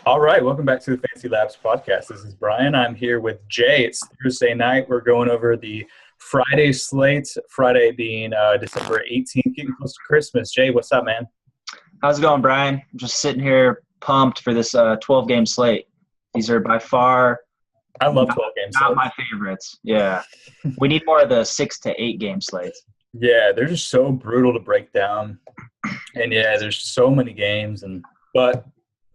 All right, welcome back to the Fancy Labs podcast. This is Bryan. I'm here with Jay. It's Thursday night. We're going over the Friday slate, Friday being December 18th, getting close to Christmas. Jay, what's up, man? How's it going, Bryan? I'm just sitting here pumped for this 12-game slate. These are by far I love not, 12 game not slates. my favorites. Yeah. We need more of the 6 to 8 game slates. Yeah, they're just so brutal to break down. And yeah, there's so many games, but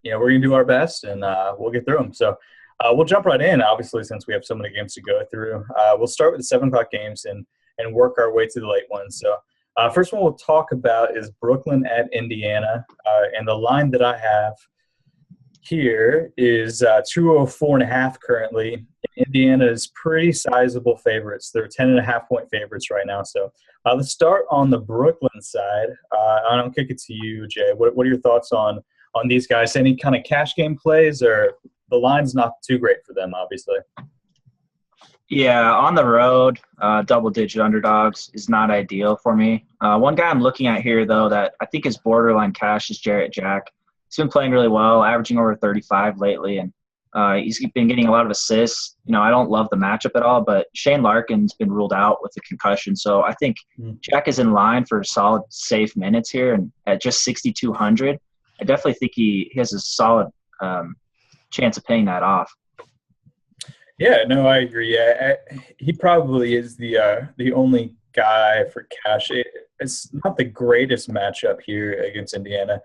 we're gonna do our best, and we'll get through them. So we'll jump right in. Obviously, since we have so many games to go through, we'll start with the 7 o'clock games and work our way to the late ones. So first one we'll talk about is Brooklyn at Indiana, and the line that I have here is 204.5 currently. Indiana is pretty sizable favorites. They're 10.5 point favorites right now. So let's start on the Brooklyn side. I'll kick it to you, Jay. What are your thoughts on these guys? Any kind of cash game plays, or the line's not too great for them, obviously? Yeah, on the road, double-digit underdogs is not ideal for me. One guy I'm looking at here, though, that I think is borderline cash is Jarrett Jack. He's been playing really well, averaging over 35 lately, and he's been getting a lot of assists. I don't love the matchup at all, but Shane Larkin's been ruled out with a concussion. So I think Jack is in line for solid, safe minutes here. And at just 6,200, I definitely think he has a solid chance of paying that off. Yeah, no, I agree. He probably is the only guy for cash. It's not the greatest matchup here against Indiana.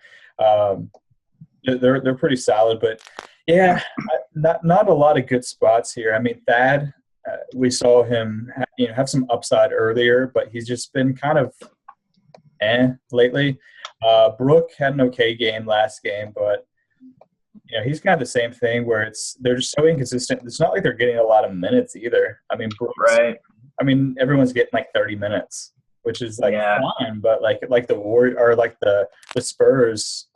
They're pretty solid, but yeah, not a lot of good spots here. I mean, Thad, we saw him have some upside earlier, but he's just been kind of lately. Brooke had an okay game last game, but he's kind of the same thing where they're just so inconsistent. It's not like they're getting a lot of minutes either. I mean, Right. Everyone's getting like 30 minutes, which is fine, but like the Warriors or like the Spurs,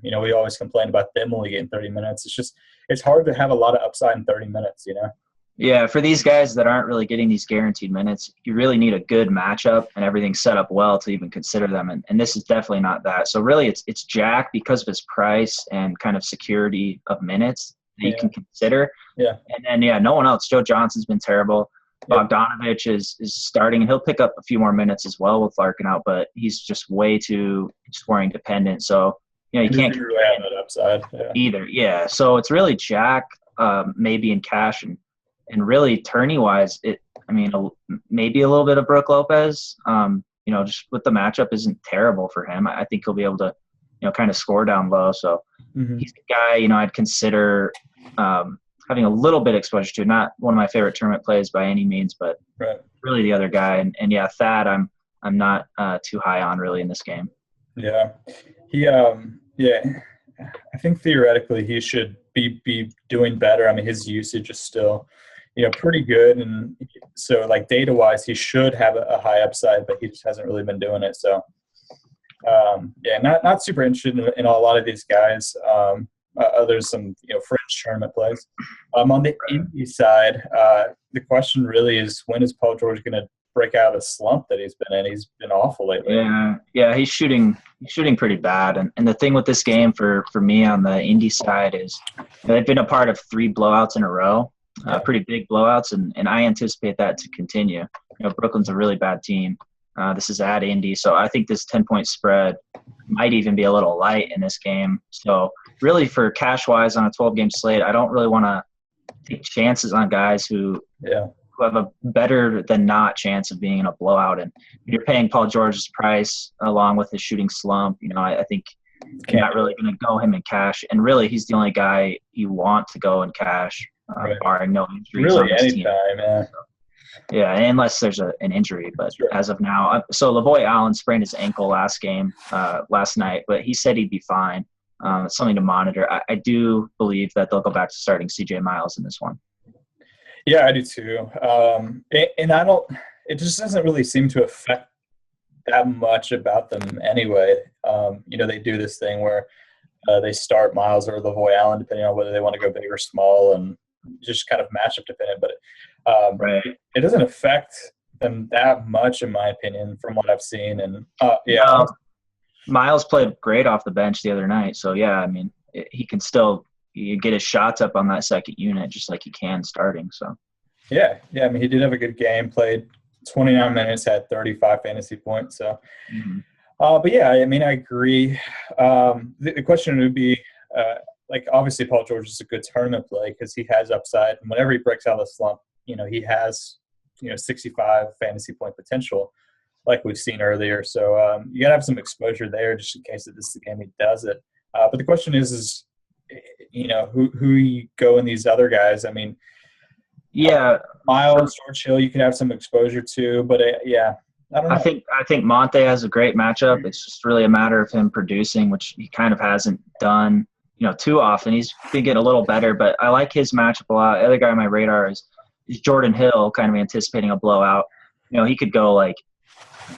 we always complain about them only getting 30 minutes. It's hard to have a lot of upside in 30 minutes, Yeah, for these guys that aren't really getting these guaranteed minutes, you really need a good matchup and everything set up well to even consider them. And this is definitely not that. So really it's Jack because of his price and kind of security of minutes that you can consider. Yeah. And then, no one else. Joe Johnson's been terrible. Bogdanovich is starting, and he'll pick up a few more minutes as well with Larkin out, but he's just way too scoring dependent. So, you can't really have that upside either. Yeah. So it's really Jack, maybe in cash, and really tourney-wise, maybe a little bit of Brooke Lopez. Just with the matchup isn't terrible for him. I think he'll be able to, kind of score down low. So he's the guy, I'd consider having a little bit exposure to. Not one of my favorite tournament plays by any means, but really the other guy. And Thad, I'm not too high on really in this game. Yeah. I think theoretically he should be doing better. I mean, his usage is still pretty good, and so like data wise he should have a high upside, but he just hasn't really been doing it. So not super interested in a lot of these guys. There's some fringe tournament plays. On the Indy side, the question really is, when is Paul George going to break out of the slump that he's been in? He's been awful lately. Yeah, he's shooting pretty bad. And the thing with this game for me on the Indy side is they've been a part of 3 blowouts in a row. Pretty big blowouts, and I anticipate that to continue. Brooklyn's a really bad team. This is at Indy, so I think this 10-point spread might even be a little light in this game. So really for cash-wise on a 12-game slate, I don't really want to take chances on guys who have a better than not chance of being in a blowout. And you're paying Paul George's price along with his shooting slump. I think you're not really going to go him in cash. And really, he's the only guy you want to go in cash. Barring no injuries. Really, anytime, yeah, unless there's an injury. But as of now, so Lavoy Allen sprained his ankle last night, but he said he'd be fine. It's something to monitor. I do believe that they'll go back to starting C.J. Miles in this one. Yeah, I do too. And I don't. It just doesn't really seem to affect that much about them anyway. They do this thing where they start Miles or Lavoy Allen depending on whether they want to go big or small, and just kind of matchup dependent, but it doesn't affect them that much, in my opinion, from what I've seen. And Miles played great off the bench the other night, so he can still you get his shots up on that second unit just like he can starting. So yeah. I mean, he did have a good game. Played 29 minutes, had 35 fantasy points. So, but yeah, I mean, I agree. The question would be, like, obviously Paul George is a good tournament play because he has upside, and whenever he breaks out of the slump, he has 65 fantasy point potential, like we've seen earlier. So you gotta have some exposure there just in case that this is the game he does it. But the question is who you go in these other guys. I mean, Miles, George Hill, you can have some exposure to, but I don't know. I think Monte has a great matchup. It's just really a matter of him producing, which he kind of hasn't done too often. He's been getting a little better, but I like his matchup a lot. The other guy on my radar is Jordan Hill, kind of anticipating a blowout. He could go like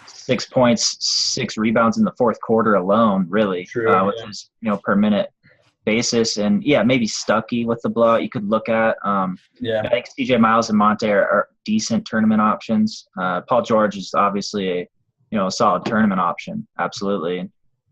6 points, 6 rebounds in the fourth quarter alone, really, which is per minute basis. And maybe Stuckey with the blowout you could look at. I think CJ Miles and Monte are decent tournament options. Paul George is obviously a solid tournament option, absolutely.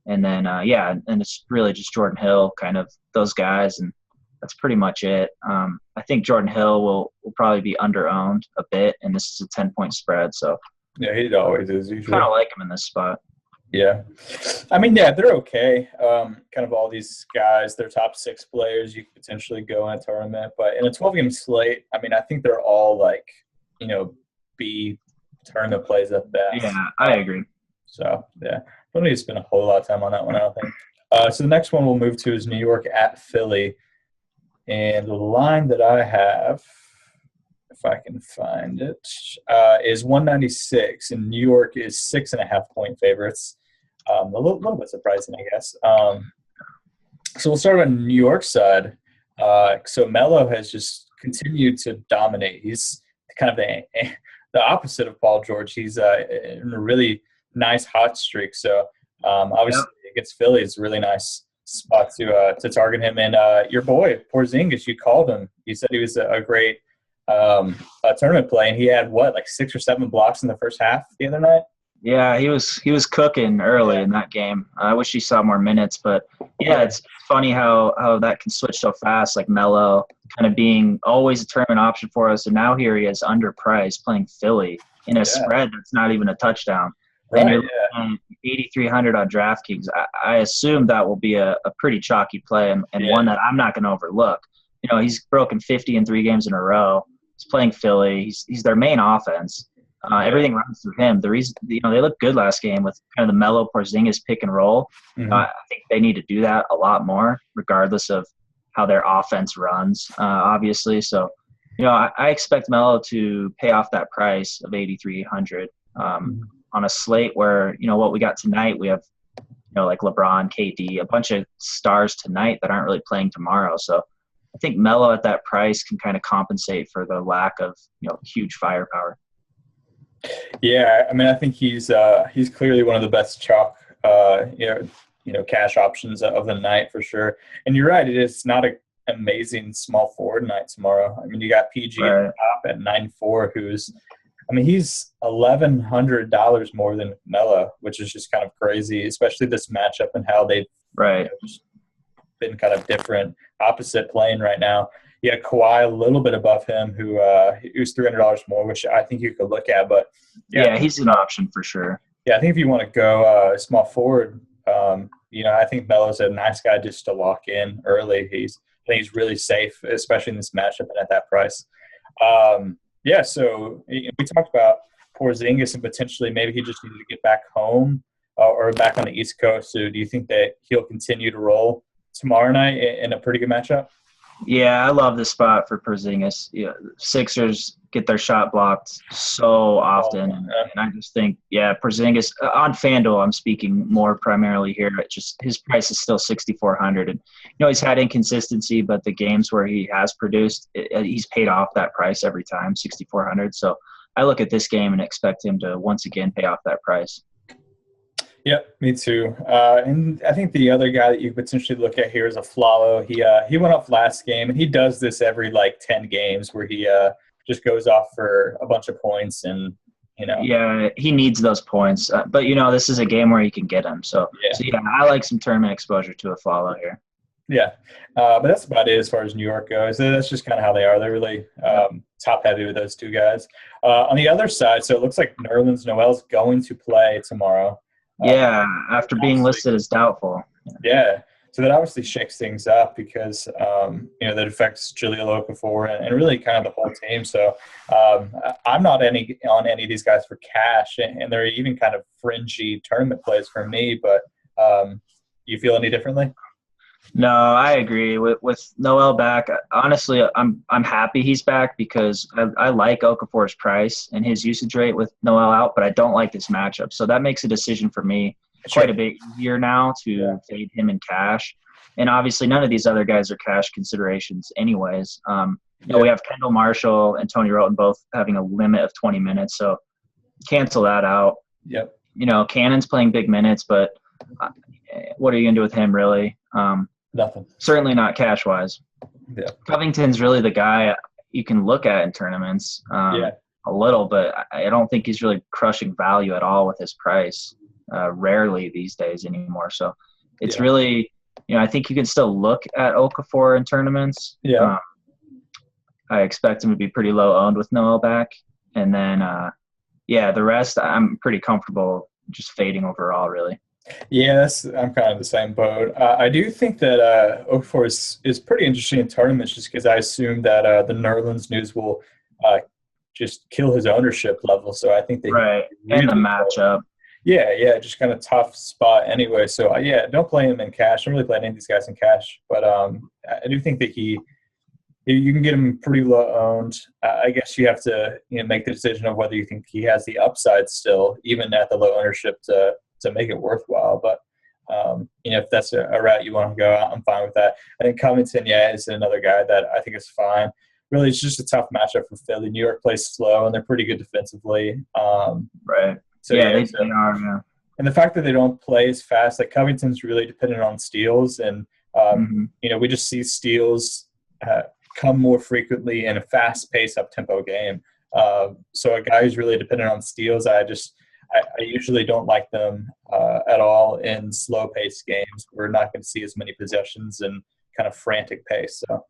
And then and it's really just Jordan Hill, kind of those guys, and that's pretty much it. I think Jordan Hill will probably be under-owned a bit, and this is a 10-point spread, so yeah, he always is usually. Kind of like him in this spot. Yeah. I mean, they're okay. Kind of all these guys, they're top 6 players you could potentially go in a tournament. But in a 12-game slate, I mean, I think they're all like, B tournament plays at best. Yeah, I agree. So, don't need to spend a whole lot of time on that one, I don't think. So the next one we'll move to is New York at Philly. And the line that I have, if I can find it, is 196, and New York is 6.5-point favorites. A little bit surprising, I guess. So we'll start on New York side. So Melo has just continued to dominate. He's kind of the opposite of Paul George. He's in a really nice hot streak. So obviously against Philly, it's a really nice spot to target him. And your boy Porzingis, you called him. You said he was a great tournament play, and he had like 6 or 7 blocks in the first half the other night. Yeah, he was cooking early in that game. I wish he saw more minutes, but it's funny how that can switch so fast. Like Melo kind of being always a tournament option for us, and now here he is underpriced playing Philly in a spread that's not even a touchdown. Right, and you're looking at 8,300 on DraftKings. I assume that will be a pretty chalky play and one that I'm not going to overlook. He's broken 50 in 3 games in a row. He's playing Philly. He's their main offense. Everything runs through him. The reason they looked good last game with kind of the Melo Porzingis pick and roll. I think they need to do that a lot more, regardless of how their offense runs. Obviously, so I expect Melo to pay off that price of 8,300 on a slate where what we got tonight. We have like LeBron, KD, a bunch of stars tonight that aren't really playing tomorrow. So I think Melo at that price can kind of compensate for the lack of huge firepower. Yeah, I mean, I think he's clearly one of the best chalk cash options of the night for sure. And you're right, it is not an amazing small forward night tomorrow. I mean, you got PG at the top at 9.4, he's $1,100 more than Melo, which is just kind of crazy, especially this matchup and how they've been kind of different, opposite playing right now. You got Kawhi a little bit above him, who's $300 more, which I think you could look at. But he's an option for sure. Yeah, I think if you want to go small forward, I think Melo's a nice guy just to lock in early. I think he's really safe, especially in this matchup and at that price. So we talked about Porzingis and potentially maybe he just needed to get back home or back on the East Coast. So do you think that he'll continue to roll tomorrow night in a pretty good matchup? Yeah, I love this spot for Porzingis. Sixers get their shot blocked so often, and I just think, Porzingis on FanDuel. I'm speaking more primarily here. But just his price is still 6,400, and he's had inconsistency, but the games where he has produced, he's paid off that price every time, 6,400. So I look at this game and expect him to once again pay off that price. Yep, me too. And I think the other guy that you could potentially look at here is a Flalo. He went off last game, and he does this every 10 games where he just goes off for a bunch of points and Yeah, he needs those points. But this is a game where he can get them. So I like some tournament exposure to a Flalo here. Yeah, but that's about it as far as New York goes. That's just kind of how they are. They're really top heavy with those two guys. On the other side, so it looks like Nerlens Noel's going to play tomorrow. Yeah, after being Obviously, listed as doubtful. yeah. So that obviously shakes things up because that affects Jahlil Okafor and really kind of the whole team. So I'm not on any of these guys for cash, and they're even kind of fringy tournament plays for me. But you feel any differently? No, I agree with Noel back. Honestly, I'm happy he's back because I like Okafor's price and his usage rate with Noel out, but I don't like this matchup. So that makes a decision for me quite a bit easier now to fade him in cash. And obviously, none of these other guys are cash considerations, anyways. We have Kendall Marshall and Tony Roten both having a limit of 20 minutes, so cancel that out. Yep. Cannon's playing big minutes, but what are you gonna do with him, really? Nothing. Certainly not cash-wise. Yeah. Covington's really the guy you can look at in tournaments a little, but I don't think he's really crushing value at all with his price. Rarely these days anymore. So it's really, I think you can still look at Okafor in tournaments. Yeah. I expect him to be pretty low owned with Noel back. And then, the rest I'm pretty comfortable just fading overall, really. Yes, I'm kind of the same boat. I do think that Okafor is pretty interesting in tournaments just because I assume that the Nerlens news will just kill his ownership level. So I think that right and the matchup. Yeah, just kind of tough spot anyway. So don't play him in cash. Don't really play any of these guys in cash, but I do think that you can get him pretty low owned. I guess you have to make the decision of whether you think he has the upside still, even at the low ownership, to make it worthwhile. But if that's a route you want to go, I'm fine with that. I think Covington, is another guy that I think is fine. Really, it's just a tough matchup for Philly. New York plays slow, and they're pretty good defensively. Right. So they are. Yeah. And the fact that they don't play as fast, like Covington's really dependent on steals, and we just see steals come more frequently in a fast-paced, up-tempo game. So a guy who's really dependent on steals, I usually don't like them at all in slow-paced games. We're not going to see as many possessions and kind of frantic pace. So,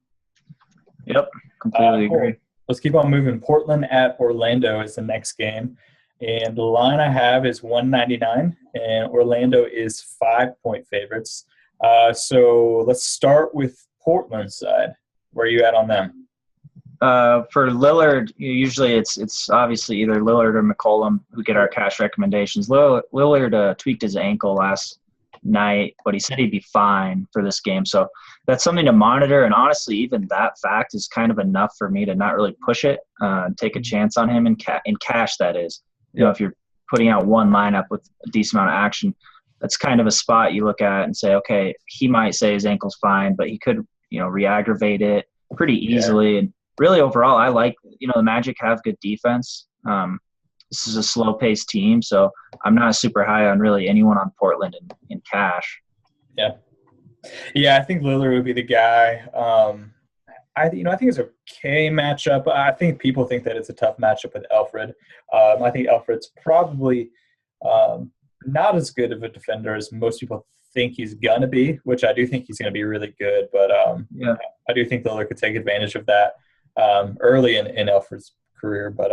yep, completely agree. Let's keep on moving. Portland at Orlando is the next game. And the line I have is 199, and Orlando is 5-point favorites. So let's start with Portland's side. Where are you at on them? For Lillard, usually it's obviously either Lillard or McCollum who get our cash recommendations. Lillard tweaked his ankle last night, but he said he'd be fine for this game. So that's something to monitor. And honestly, even that fact is kind of enough for me to not really push it, take a chance on him in cash, that is. If you're putting out one lineup with a decent amount of action, that's kind of a spot you look at and say, okay, he might say his ankle's fine, but he could, re-aggravate it pretty easily. And really overall, I like, the Magic have good defense. This is a slow-paced team, so I'm not super high on really anyone on Portland in cash. Yeah, I think Lillard would be the guy. I think it's an okay matchup. I think people think that it's a tough matchup with Alfred. I think Alfred's probably not as good of a defender as most people think he's going to be, which I do think he's going to be really good. But I do think Lillard could take advantage of that early in Alfred's career. But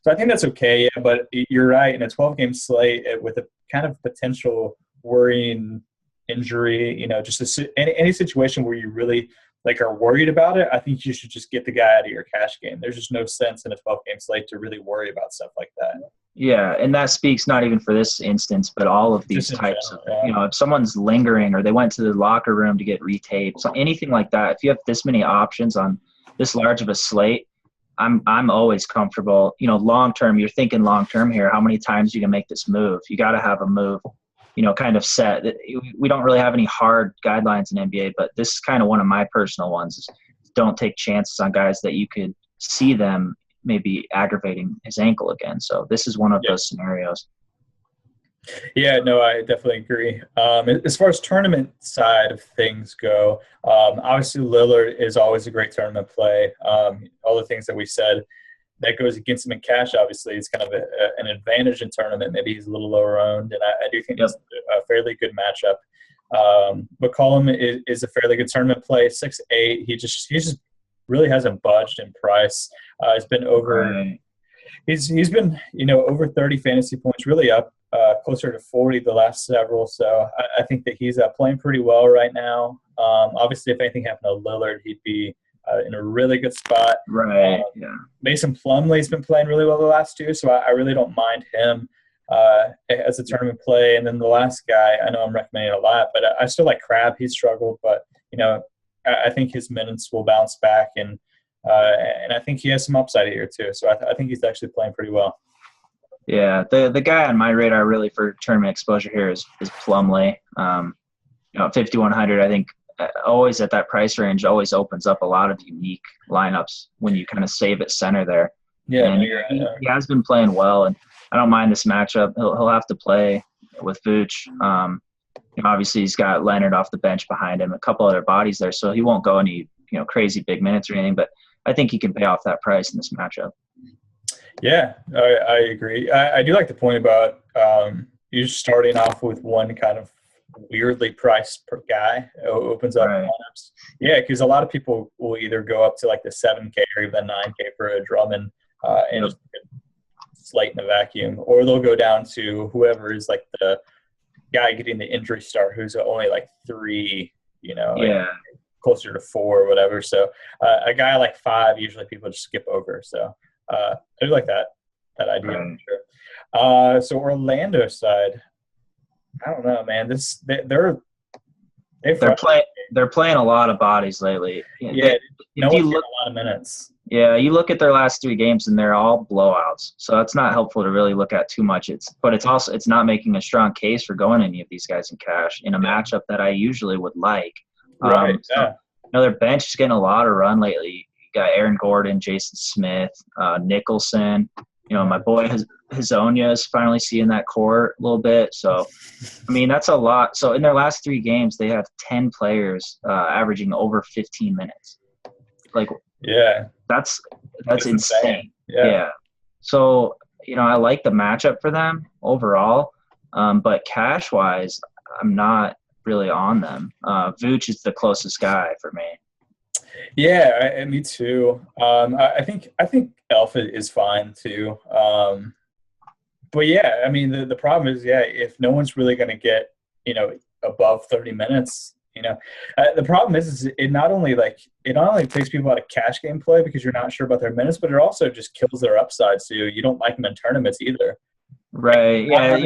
so I think that's okay. Yeah, but you're right. In a 12-game slate with a kind of potential worrying injury, just any situation where you really – are worried about it, I think you should just get the guy out of your cash game. There's just no sense in a 12-game slate to really worry about stuff like that. Yeah, and that speaks not even for this instance, but all of these types of, if someone's lingering or they went to the locker room to get retaped, so anything like that, if you have this many options on this large of a slate, I'm always comfortable. Long-term, you're thinking long-term here, how many times you can make this move. You got to have a move kind of set. We don't really have any hard guidelines in NBA, but this is kind of one of my personal ones is don't take chances on guys that you could see them maybe aggravating his ankle again. So this is one of those scenarios. Yeah, no, I definitely agree. As far as tournament side of things go, obviously Lillard is always a great tournament play. All the things that we said, that goes against him in cash, obviously, it's kind of an advantage in tournament. Maybe he's a little lower owned, and I do think it's a fairly good matchup. McCollum is a fairly good tournament play, 6'8". He just really hasn't budged in price. He's been over. Right. He's been over 30 fantasy points, really up closer to 40 the last several. So I think that he's playing pretty well right now. Obviously, if anything happened to Lillard, he'd be in a really good spot. Right. Yeah. Mason Plumlee's been playing really well the last two, so I really don't mind him as a tournament play. And then the last guy, I know I'm recommending a lot, but I still like Crab. He's struggled, but I think his minutes will bounce back, and I think he has some upside here too. So I think he's actually playing pretty well. Yeah, the guy on my radar really for tournament exposure here is Plumlee. 5,100, I think always at that price range always opens up a lot of unique lineups when you kind of save at center there. Yeah, and he has been playing well, and I don't mind this matchup. He'll have to play with Vooch. Obviously he's got Leonard off the bench behind him, a couple other bodies there, so he won't go any crazy big minutes or anything. But I think he can pay off that price in this matchup. Yeah, I agree. I do like the point about you starting off with one kind of weirdly priced per guy. It opens up lineups. Yeah, because a lot of people will either go up to like the 7K or even 9K for a Drummond and just slate in a vacuum, or they'll go down to whoever is like the guy getting the injury start, who's only like 3, closer to 4 or whatever. So a guy like 5, usually people just skip over. So I do like that idea. Right. For sure. So Orlando side, I don't know, man. They're playing a lot of bodies lately. Yeah, no one's getting a lot of minutes. Yeah, you look at their last 3 games and they're all blowouts. So that's not helpful to really look at too much. It's not making a strong case for going any of these guys in cash in a matchup that I usually would like. Right. Yeah. Their bench is getting a lot of run lately. You got Aaron Gordon, Jason Smith, Nicholson. My boy Hazonia is finally seeing that court a little bit. So, I mean, that's a lot. So in their last 3 games, they have 10 players averaging over 15 minutes. That's insane. Yeah. So, I like the matchup for them overall. But cash-wise, I'm not really on them. Vooch is the closest guy for me. Yeah, me too. I think Alpha is fine too. But yeah, I mean the problem is if no one's really going to get above 30 minutes, the problem is it not only takes people out of cash game play because you're not sure about their minutes, but it also just kills their upside. So you don't like them in tournaments either. Right. Yeah.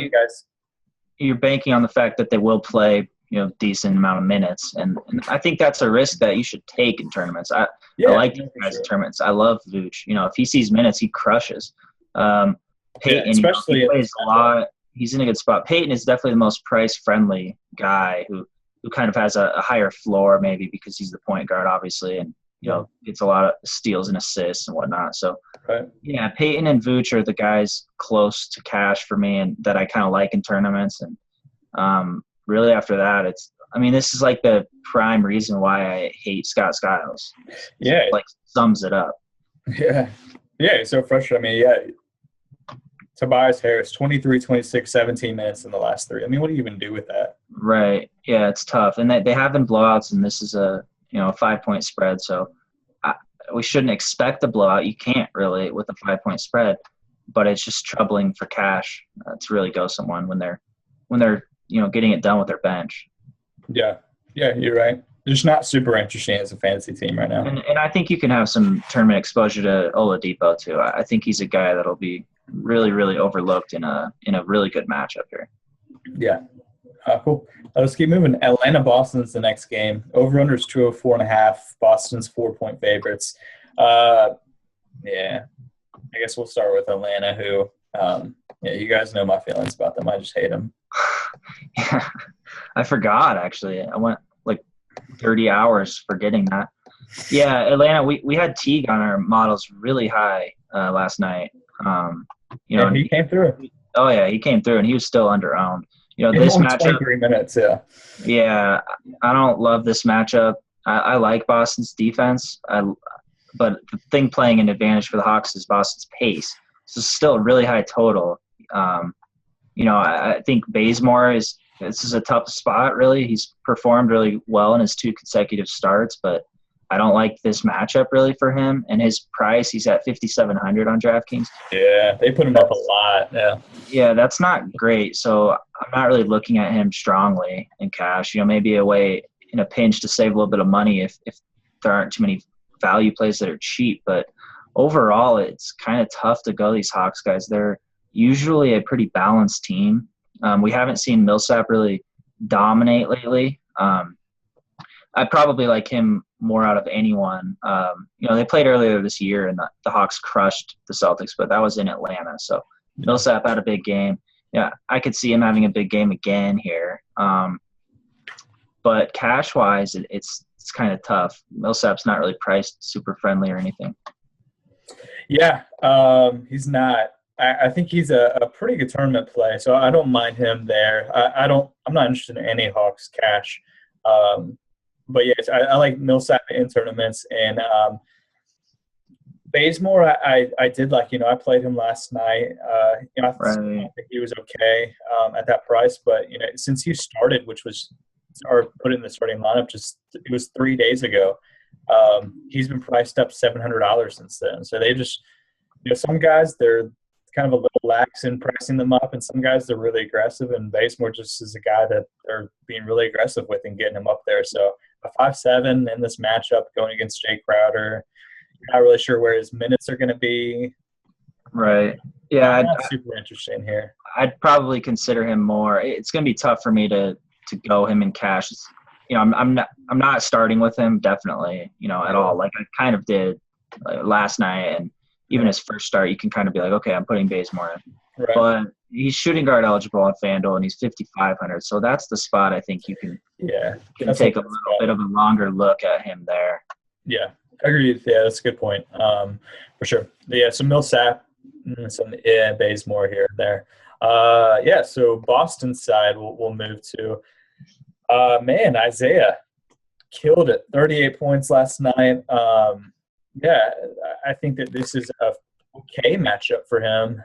You're banking on the fact that they will play decent amount of minutes, and I think that's a risk that you should take in tournaments. I like these guys in tournaments. I love Vooch. If he sees minutes, he crushes. Peyton, especially he plays a lot. He's in a good spot. Peyton is definitely the most price-friendly guy who kind of has a higher floor, maybe because he's the point guard, obviously, and gets a lot of steals and assists and whatnot. So, Peyton and Vooch are the guys close to cash for me, and that I kind of like in tournaments. And really, after that, this is like the prime reason why I hate Scott Skiles. Yeah. It sums it up. Yeah. Yeah, it's so frustrating. Tobias Harris, 23, 26, 17 minutes in the last 3. What do you even do with that? Right. Yeah, it's tough. And they have been blowouts, and this is a 5-point spread. So we shouldn't expect a blowout. You can't really with a 5-point spread, but it's just troubling for cash to really go someone when they're getting it done with their bench. Yeah, you're right. Just not super interesting as a fantasy team right now. And I think you can have some tournament exposure to Oladipo too. I think he's a guy that'll be really, really overlooked in a really good matchup here. Yeah. Cool. Let's keep moving. Atlanta-Boston's the next game. Over-under is 204.5. Boston's 4-point favorites. I guess we'll start with Atlanta, who you guys know my feelings about them. I just hate them. Yeah, I forgot actually. I went 30 hours forgetting that. Yeah, Atlanta. We had Teague on our models really high last night. He came through. Oh yeah, he came through, and he was still under-owned. This matchup. 23 minutes. Yeah. Yeah, I don't love this matchup. I like Boston's defense. But the thing playing an advantage for the Hawks is Boston's pace. So it's still a really high total. I think Bazemore is this is a tough spot, really. He's performed really well in his 2 consecutive starts, but I don't like this matchup really for him. And his price, he's at 5,700 on DraftKings. Yeah, they put him up a lot. Yeah. Yeah, that's not great. So I'm not really looking at him strongly in cash. Maybe a way in a pinch to save a little bit of money if there aren't too many value plays that are cheap. But overall, it's kind of tough to go these Hawks guys. They're usually a pretty balanced team. We haven't seen Millsap really dominate lately. I probably like him more out of anyone. They played earlier this year, and the Hawks crushed the Celtics, but that was in Atlanta. So Millsap had a big game. Yeah, I could see him having a big game again here. But cash-wise, it's kind of tough. Millsap's not really priced super friendly or anything. Yeah, he's not. I think he's a pretty good tournament play, so I don't mind him there. I'm not interested in any Hawks cash. But yes, I like Millsap in tournaments, and Bazemore, I did like. I played him last night. I think he was okay at that price, but since he started, or put in the starting lineup, it was 3 days ago. He's been priced up $700 since then. So they just, some guys they're kind of a little lax in pricing them up, and some guys they're really aggressive. And Bazemore just is a guy that they're being really aggressive with and getting him up there. So a 5-7 in this matchup going against Jay Crowder. You're not really sure where his minutes are going to be. Right. Yeah. Not super interesting here. I'd probably consider him more. It's going to be tough for me to go him in cash. I'm not starting with him definitely, at all. Like I kind of did last night, and even his first start, you can kind of be like, okay, I'm putting Bazemore in. Right. But he's shooting guard eligible on FanDuel, and he's 5,500. So that's the spot I think you can take a little bit of a longer look at him there. Yeah, agreed. Yeah, that's a good point for sure. Yeah, so Millsap, some Bazemore here and there. So Boston side we'll move to. Isaiah killed it. 38 points last night. I think that this is a okay matchup for him.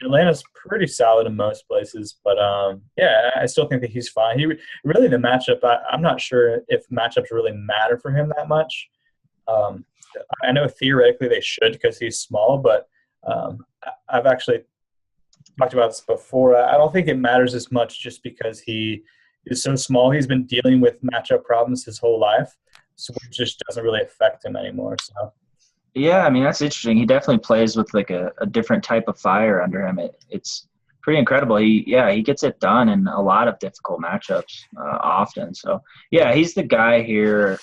Atlanta's pretty solid in most places, but I still think that he's fine. The matchup. I'm not sure if matchups really matter for him that much. I know theoretically they should because he's small, but I've actually talked about this before. I don't think it matters as much just because he is so small. He's been dealing with matchup problems his whole life, so it just doesn't really affect him anymore. So. Yeah, I mean, that's interesting. He definitely plays with like a different type of fire under him. It's pretty incredible. He gets it done in a lot of difficult matchups often. So, yeah, he's the guy here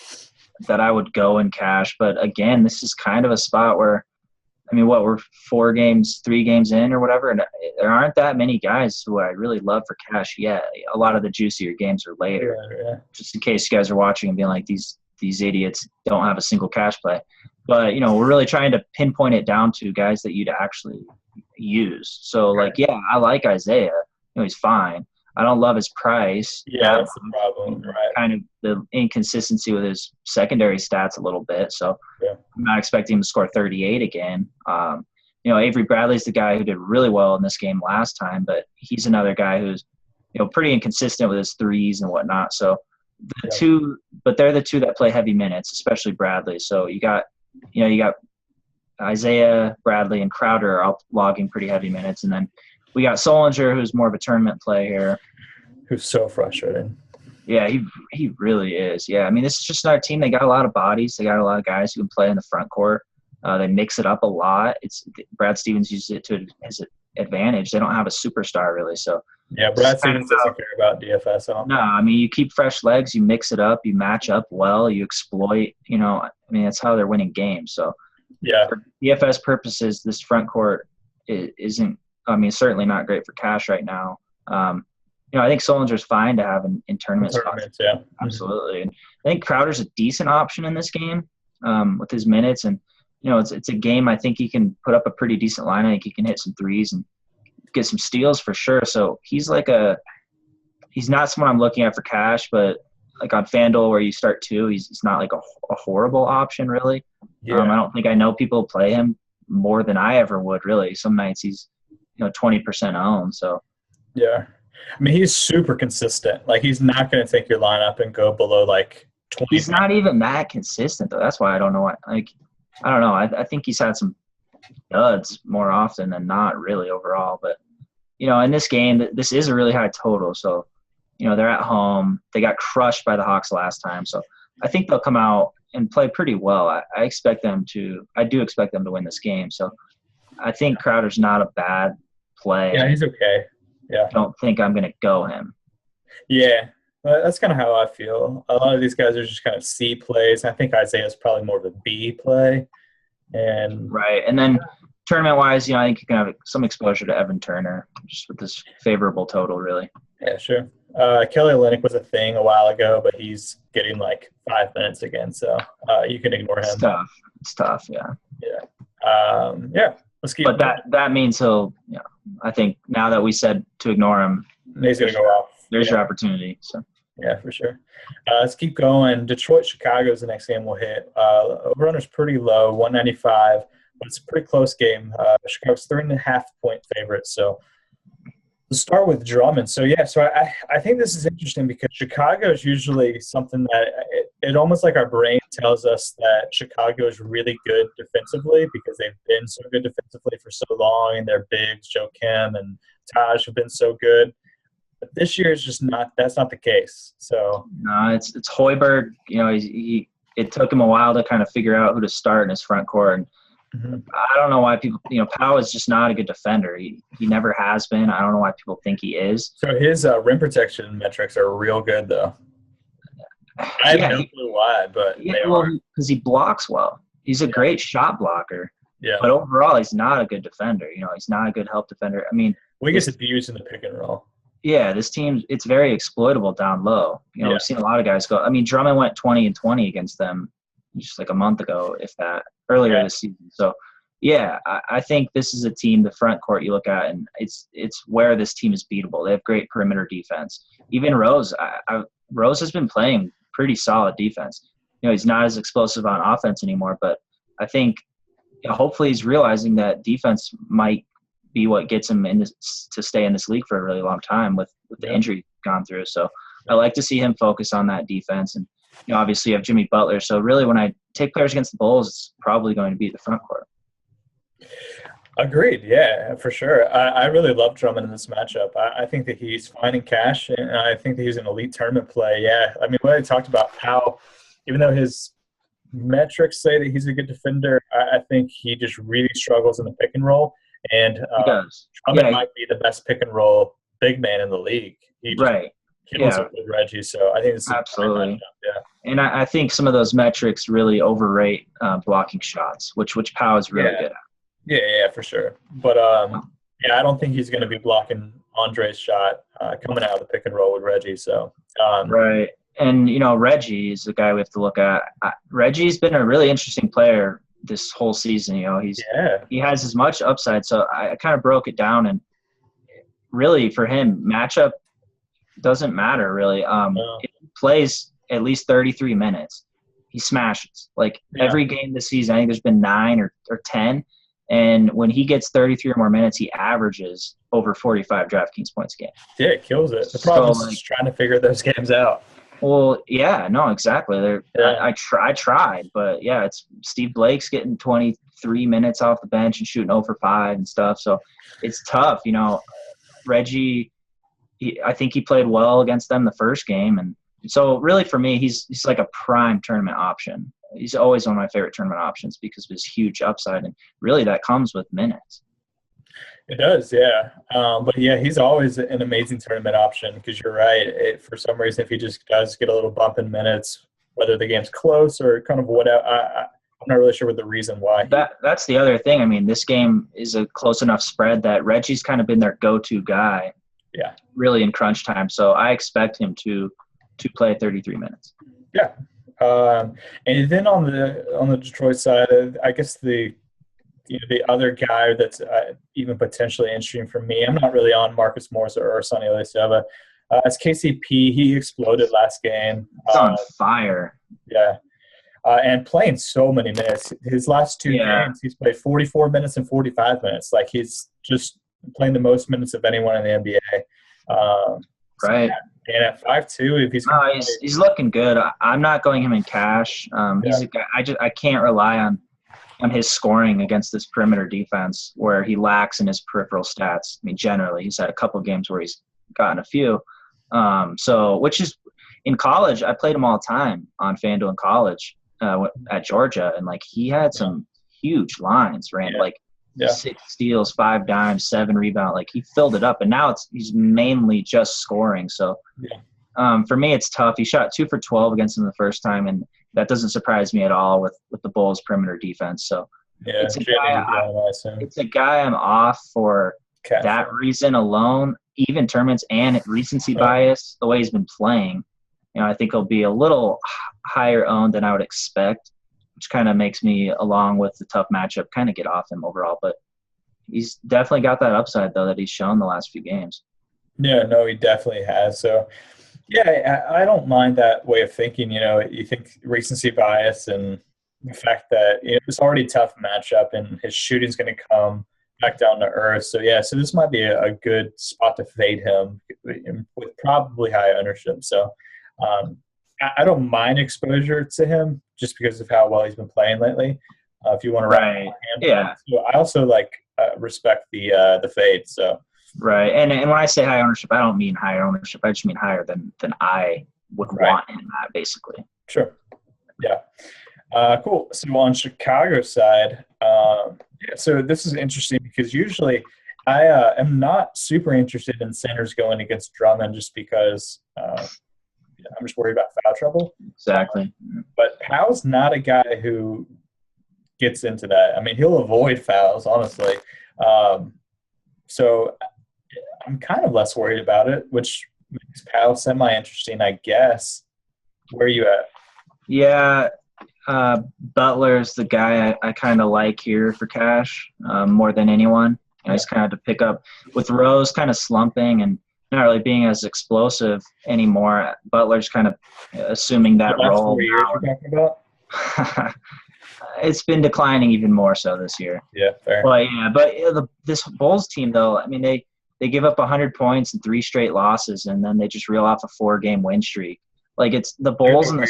that I would go in cash. But, again, this is kind of a spot where, we're 3 games in or whatever, and there aren't that many guys who I really love for cash yet. A lot of the juicier games are later. Yeah. Just in case you guys are watching and being like, these idiots don't have a single cash play. But, we're really trying to pinpoint it down to guys that you'd actually use. So, I like Isaiah. He's fine. I don't love his price. Yeah, that's the problem, right? Kind of the inconsistency with his secondary stats a little bit. So, I'm not expecting him to score 38 again. Avery Bradley's the guy who did really well in this game last time, but he's another guy who's, pretty inconsistent with his threes and whatnot. So, they're the two that play heavy minutes, especially Bradley. So, you got Isaiah, Bradley, and Crowder are all logging pretty heavy minutes. And then we got Solinger, who's more of a tournament play here. Who's so frustrating. Yeah, he really is. Yeah, this is just another team. They got a lot of bodies. They got a lot of guys who can play in the front court. They mix it up a lot. Brad Stevens uses it to his advantage. They don't have a superstar really. So yeah, Brad Stevens doesn't care about DFS at all. No, you keep fresh legs. You mix it up. You match up well. You exploit. That's how they're winning games. So yeah, for DFS purposes, this front court isn't. Certainly not great for cash right now. I think Solinger's fine to have in tournament spots. Yeah, absolutely. And I think Crowder's a decent option in this game with his minutes, and it's a game I think he can put up a pretty decent line. I think he can hit some threes and get some steals for sure. So he's not someone I'm looking at for cash, but like on FanDuel where you start 2, he's not like a horrible option really. Yeah. I don't think I know people play him more than I ever would really. Some nights he's 20% owned. So yeah. I mean, he's super consistent. Like, he's not going to take your lineup and go below like 20. He's not even that consistent though. That's why I don't know. I don't know. I think he's had some duds more often than not, really overall. But in this game, this is a really high total. So they're at home. They got crushed by the Hawks last time. So I think they'll come out and play pretty well. I do expect them to win this game. So I think Crowder's not a bad play. Yeah, he's okay. Yeah. I don't think I'm going to go him. Yeah, that's kind of how I feel. A lot of these guys are just kind of C plays. I think Isaiah's probably more of a B play. Right. And then tournament-wise, I think you can have some exposure to Evan Turner just with this favorable total, really. Yeah, sure. Kelly Olynyk was a thing a while ago, but he's getting like 5 minutes again, so you can ignore him. It's tough, yeah. Yeah. Let's keep. But that means he'll. I think now that we said to ignore him, he's going to go off. There's your opportunity. So. Yeah, for sure. Let's keep going. Detroit, Chicago is the next game we'll hit. Over-runner's pretty low, 195, but it's a pretty close game. Chicago's 3.5-point favorite. So let's start with Drummond. So I think this is interesting because Chicago is usually something that it almost like our brain tells us that Chicago is really good defensively because they've been so good defensively for so long, and their bigs, Joe Kim and Taj, have been so good. But this year is just not – that's not the case. So no, it's Hoiberg. It took him a while to kind of figure out who to start in his front court. And I don't know why people – Powell is just not a good defender. He never has been. I don't know why people think he is. So his rim protection metrics are real good, though. I have no clue why, but they are. Because he blocks well. He's a great shot blocker. Yeah. But overall, he's not a good defender. He's not a good help defender. I mean – we get abused in the pick and roll. Yeah, this team, it's very exploitable down low. We've seen a lot of guys go. I mean, Drummond went 20-20 against them just like a month ago, if that, earlier this season. So, I think this is a team, the front court you look at, and it's where this team is beatable. They have great perimeter defense. Even Rose, Rose has been playing pretty solid defense. He's not as explosive on offense anymore, but I think hopefully he's realizing that defense might be what gets him to stay in this league for a really long time with the injury gone through. So I like to see him focus on that defense. And, obviously you have Jimmy Butler. So really when I take players against the Bulls, it's probably going to be the front court. Agreed. Yeah, for sure. I really love Drummond in this matchup. I think that he's finding cash, and I think that he's an elite tournament play. Yeah. I mean, what I talked about how, even though his metrics say that he's a good defender, I think he just really struggles in the pick and roll. And Drummond might be the best pick and roll big man in the league. He just kills it with Reggie. So I think this is absolutely. And I think some of those metrics really overrate blocking shots, which Powell is really good at. Yeah, for sure. But I don't think he's going to be blocking Andre's shot coming out of the pick and roll with Reggie. So right. And Reggie is the guy we have to look at. Reggie's been a really interesting player this whole season. He has as much upside. So I kind of broke it down, and really for him, matchup doesn't matter really. If he plays at least 33 minutes, he smashes. Every game this season, I think there's been 9 or 10. And when he gets 33 or more minutes, he averages over 45 DraftKings points a game. Yeah, it kills it. The problem is just trying to figure those games out. Well, no, exactly. I tried, but it's Steve Blake's getting 23 minutes off the bench and shooting 0 for 5 and stuff. So it's tough. Reggie, I think he played well against them the first game. And so really for me, he's like a prime tournament option. He's always one of my favorite tournament options because of his huge upside. And really that comes with minutes. It does, yeah. But, he's always an amazing tournament option because you're right. For some reason, if he just does get a little bump in minutes, whether the game's close or kind of whatever, I'm not really sure what the reason why. That's the other thing. I mean, this game is a close enough spread that Reggie's kind of been their go-to guy really in crunch time. So I expect him to play 33 minutes. Yeah. And then on the Detroit side, I guess the other guy that's even potentially interesting for me, I'm not really on Marcus Morris or Sonny Lesiava. It's KCP. He exploded last game. He's on fire. Yeah. And playing so many minutes. His last 2 games, he's played 44 minutes and 45 minutes. He's just playing the most minutes of anyone in the NBA. Right. And at 5'2", if he's looking good. I'm not going him in cash. He's a guy. I can't rely on his scoring against this perimeter defense where he lacks in his peripheral stats. I mean, generally, he's had a couple of games where he's gotten a few. Which is in college, I played him all the time on FanDuel in college at Georgia, and like he had some huge lines, ran like 6 steals, 5 dimes, 7 rebounds. Like he filled it up, and now he's mainly just scoring. So for me, it's tough. He shot 2 for 12 against him the first time, and that doesn't surprise me at all with the Bulls' perimeter defense. So it's a guy I'm off for that reason alone. Even tournaments and recency bias, the way he's been playing, I think he'll be a little higher owned than I would expect, which kind of makes me, along with the tough matchup, kind of get off him overall. But he's definitely got that upside, though, that he's shown the last few games. Yeah, no, he definitely has. So, yeah, I don't mind that way of thinking. You think recency bias and the fact that it's already a tough matchup and his shooting's going to come back down to earth. So, so this might be a good spot to fade him with probably high ownership. So, I don't mind exposure to him just because of how well he's been playing lately. If you want to right, So I also respect the fade. So right, and when I say high ownership, I don't mean higher ownership. I just mean higher than I would want him at, basically. Sure. Yeah. Cool. So on Chicago's side, so this is interesting because usually I am not super interested in centers going against Drummond just because I'm just worried about foul trouble. Exactly. But Powell's not a guy who gets into that. I mean, he'll avoid fouls, honestly. So I'm kind of less worried about it, which makes Powell semi-interesting, I guess. Where are you at? Yeah, Butler's the guy I kind of like here for cash more than anyone. He's kind of to pick up with Rose kind of slumping and not really being as explosive anymore. Butler's kind of assuming that role. 4 years you're talking about? It's been declining even more so this year. Yeah, fair. But this Bulls team, though, I mean, they give up 100 points in 3 straight losses, and then they just reel off a 4-game win streak. Like, it's the Bulls and the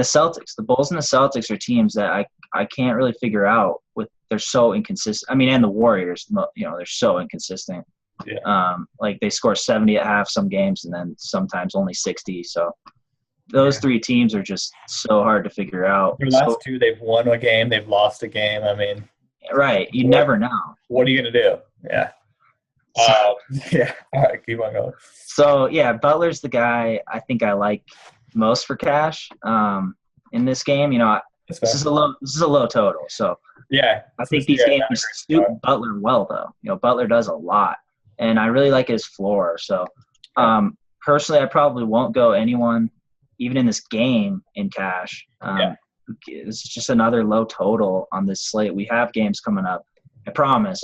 Celtics. The Bulls and the Celtics are teams that I can't really figure out. They're so inconsistent. I mean, and the Warriors, they're so inconsistent. Yeah. Like they score 70 at half some games and then sometimes only 60. So those 3 teams are just so hard to figure out. Their last 2, they've won a game, they've lost a game. I mean, right. You never know. What are you going to do? Yeah. Yeah. All right. Keep on going. So Butler's the guy I think I like most for cash in this game. This is a low total. So I think these games suit Butler well, though. Butler does a lot. And I really like his floor. So, personally, I probably won't go anyone, even in this game, in cash. It's just another low total on this slate. We have games coming up, I promise,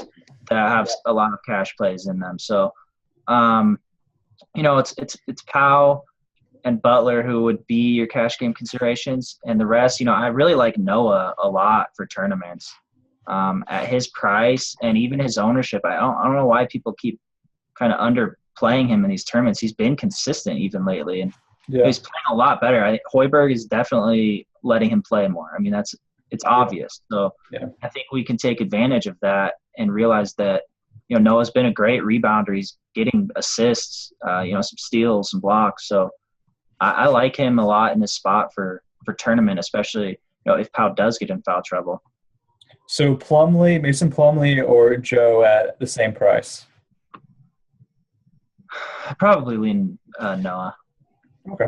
that have a lot of cash plays in them. So, it's Powell and Butler who would be your cash game considerations. And the rest, I really like Noah a lot for tournaments. At his price and even his ownership, I don't know why people keep kind of underplaying him in these tournaments. He's been consistent even lately, and he's playing a lot better. I think Hoiberg is definitely letting him play more. I mean, it's obvious. So I think we can take advantage of that and realize that Noah's been a great rebounder. He's getting assists, some steals, some blocks. So I like him a lot in this spot for tournament, especially if Powell does get in foul trouble. So Mason Plumlee or Joe at the same price? I probably lean Noah. Okay.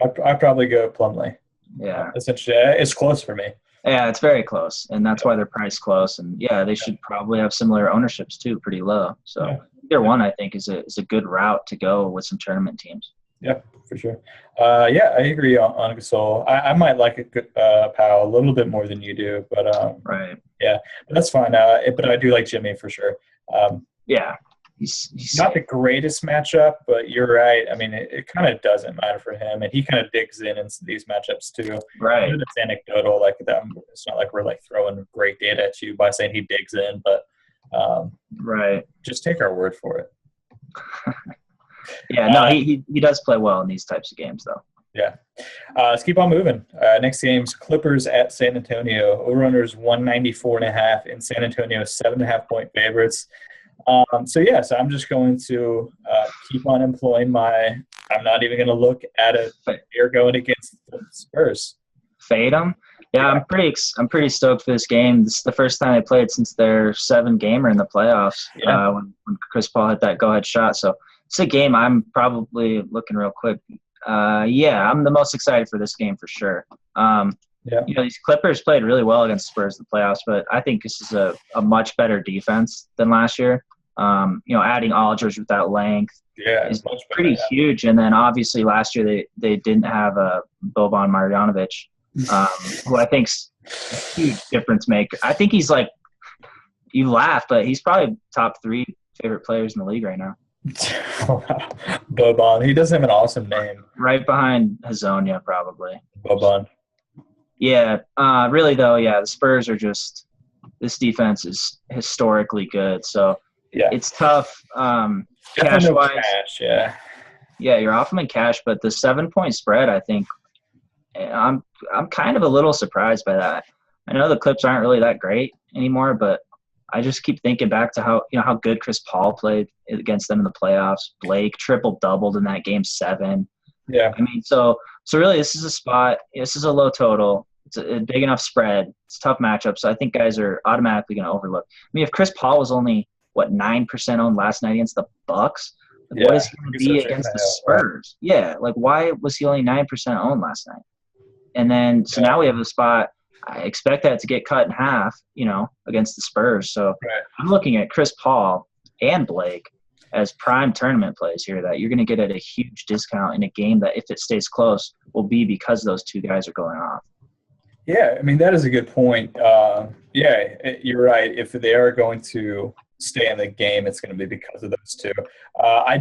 I'd probably go Plumlee. Yeah. Essentially, it's close for me. Yeah, it's very close, and that's why they're priced close. And, they should probably have similar ownerships too, pretty low. So either one, I think, is a good route to go with some tournament teams. Yeah, for sure. I agree on Gasol. I might like Powell a little bit more than you do, but right. Yeah, but that's fine. But I do like Jimmy for sure. He's not the greatest matchup, but you're right. I mean, it kind of doesn't matter for him, and he kind of digs into these matchups too. Right. It's anecdotal, like that. It's not like we're throwing great data at you by saying he digs in, but right. Just take our word for it. Yeah, no, he does play well in these types of games, though. Yeah. Let's keep on moving. Next game's Clippers at San Antonio. Over-unders 194.5 in San Antonio, 7.5-point favorites. So I'm just going to keep on employing I'm not even going to look at it. You're going against the Spurs. Fade them? Yeah, I'm pretty stoked for this game. This is the first time they played since their 7-gamer in the playoffs. When Chris Paul hit that go-ahead shot. So it's a game I'm probably looking real quick. I'm the most excited for this game for sure. These Clippers played really well against Spurs in the playoffs, but I think this is a much better defense than last year. Adding Aldridge with that length is pretty huge. And then obviously last year they didn't have Boban Marjanovic, who I think's a huge difference maker. I think he's like, you laugh, but he's probably top 3 favorite players in the league right now. Boban. He does have an awesome name. Right behind Hazonia, probably. Boban. Yeah. Really, though, the Spurs are just – this defense is historically good. So it's tough. Cash-wise. Cash, yeah, you're off them in cash, but the 7-point spread, I think I'm kind of a little surprised by that. I know the Clips aren't really that great anymore, but I just keep thinking back to how good Chris Paul played against them in the playoffs. Blake triple-doubled in that game 7. Yeah. I mean, so really this is a spot. This is a low total. It's a big enough spread. It's a tough matchup, so I think guys are automatically going to overlook. I mean, if Chris Paul was only, 9% owned last night against the Bucks, what is he going to be against the Spurs? Yeah, why was he only 9% owned last night? And then now we have a spot. I expect that to get cut in half, against the Spurs. So I'm looking at Chris Paul and Blake as prime tournament plays here that you're going to get at a huge discount in a game that, if it stays close, will be because those two guys are going off. Yeah, I mean, that is a good point. You're right. If they are going to stay in the game, it's going to be because of those two. I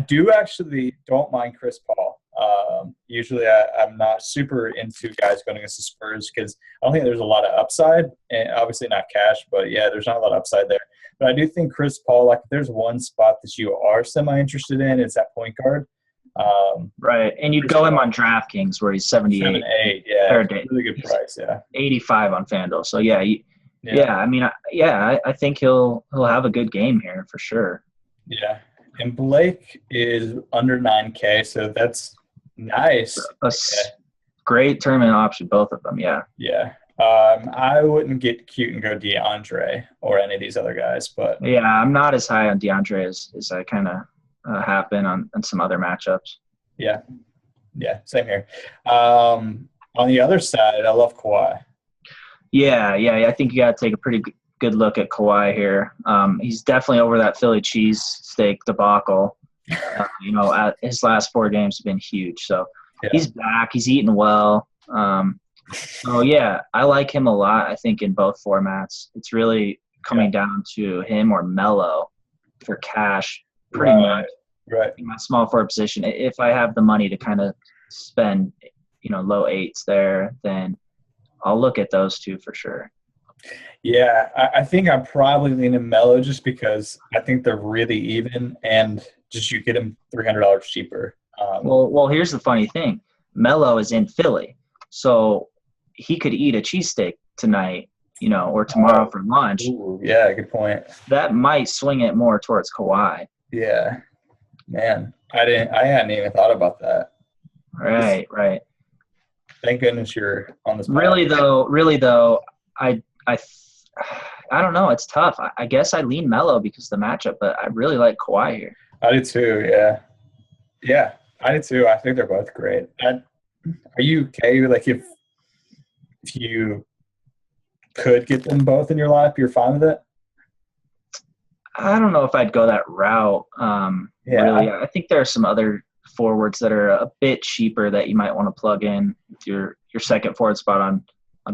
don't mind Chris Paul. Usually I'm not super into guys going against the Spurs because I don't think there's a lot of upside, and obviously not cash, but there's not a lot of upside there. But I do think Chris Paul, if there's one spot that you are semi-interested in, it's that point guard. Right, and you'd go him on DraftKings where he's 78. 78, really good price, 85 on FanDuel. So I think he'll have a good game here for sure. Yeah, and Blake is under 9K, so that's nice. Great tournament option, both of them. Yeah. I wouldn't get cute and go DeAndre or any of these other guys, but I'm not as high on DeAndre as I kind of have been on some other matchups. Yeah, same here. On the other side, I love Kawhi. I think you got to take a pretty good look at Kawhi here. He's definitely over that Philly cheesesteak debacle. His last 4 games have been huge. So he's back. He's eating well. I like him a lot. I think in both formats, it's really coming down to him or Melo for cash, pretty much. Right. In my small forward position, if I have the money to kind of spend, low 8s there, then I'll look at those two for sure. Yeah, I think I'm probably leaning Melo just because I think they're really even, and just you get him $300 cheaper. Well, here's the funny thing: Melo is in Philly, so he could eat a cheesesteak tonight, or tomorrow for lunch. Ooh, yeah, good point. That might swing it more towards Kawhi. Yeah, man, I hadn't even thought about that. Right. Thank goodness you're on this. Really though, I don't know. It's tough. I guess I lean Melo because of the matchup, but I really like Kawhi here. I do too. Yeah, I do too. I think they're both great. Are you okay? If you could get them both in your lineup, you're fine with it? I don't know if I'd go that route. Really, I think there are some other forwards that are a bit cheaper that you might want to plug in with your second forward spot on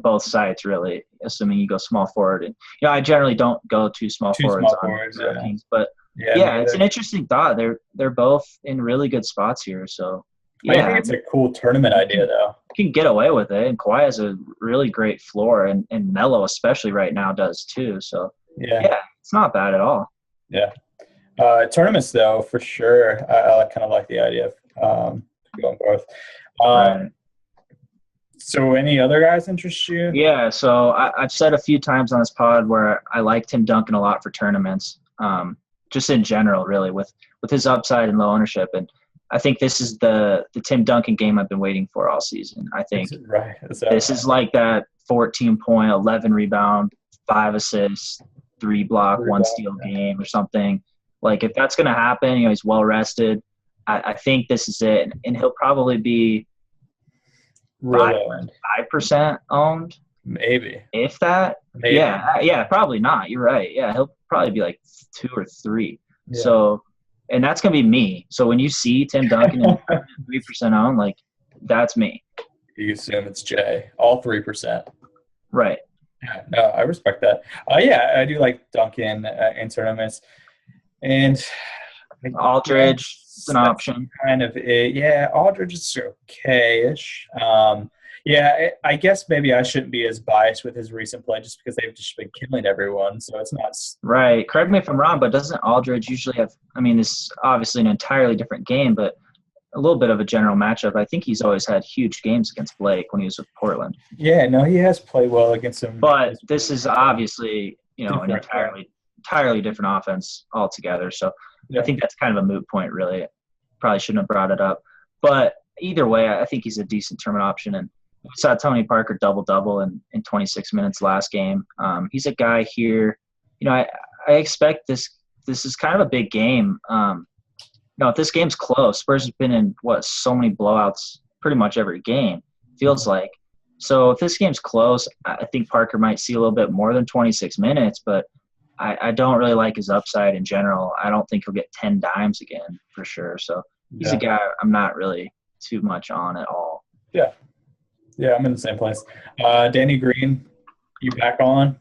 both sides, really, assuming you go small forward. And I generally don't go too small forwards on Kings, but it's an interesting thought. They're both in really good spots here, so I think it's a cool tournament idea, though. You can get away with it, and Kawhi has a really great floor, and Melo especially right now does too. So it's not bad at all. Yeah. Tournaments, though, for sure. I kind of like the idea of going both. Right. So any other guys interest you? Yeah, so I've said a few times on this pod where I like Tim Duncan a lot for tournaments, just in general, really, with his upside and low ownership. And I think this is the Tim Duncan game I've been waiting for all season. I think Right. this is like that 14-point, 11 rebound, 5 assists, 3 block, 1 steal game or something. Like if that's going to happen, he's well rested. I think this is it, and he'll probably be 5% owned, maybe, if that. Maybe. Yeah, probably not. You're right. Yeah, he'll probably be like 2 or 3. Yeah. So, and that's gonna be me. So when you see Tim Duncan and 3% owned, like that's me. You assume it's Jay, all 3%. Right. Yeah, no, I respect that. Yeah, I do like Duncan in tournaments, and Aldridge is an option. Kind of it. Yeah, Aldridge is okay-ish. Yeah, I guess maybe I shouldn't be as biased with his recent play just because they've just been killing everyone. So it's not right. Correct me if I'm wrong, but doesn't Aldridge usually have? I mean, this is obviously an entirely different game, but a little bit of a general matchup. I think he's always had huge games against Blake when he was with Portland. Yeah, no, he has played well against him. But this is obviously, an entirely different offense altogether. So yeah. I think that's kind of a moot point, really. Probably shouldn't have brought it up. But either way, I think he's a decent tournament option. And we saw Tony Parker double-double in 26 minutes last game. He's a guy here. I expect this is kind of a big game. If this game's close, Spurs have been in, so many blowouts pretty much every game, feels like. So if this game's close, I think Parker might see a little bit more than 26 minutes, but I don't really like his upside in general. I don't think he'll get 10 dimes again for sure. So he's a guy I'm not really too much on at all. Yeah. Yeah, I'm in the same place. Danny Green, you back on?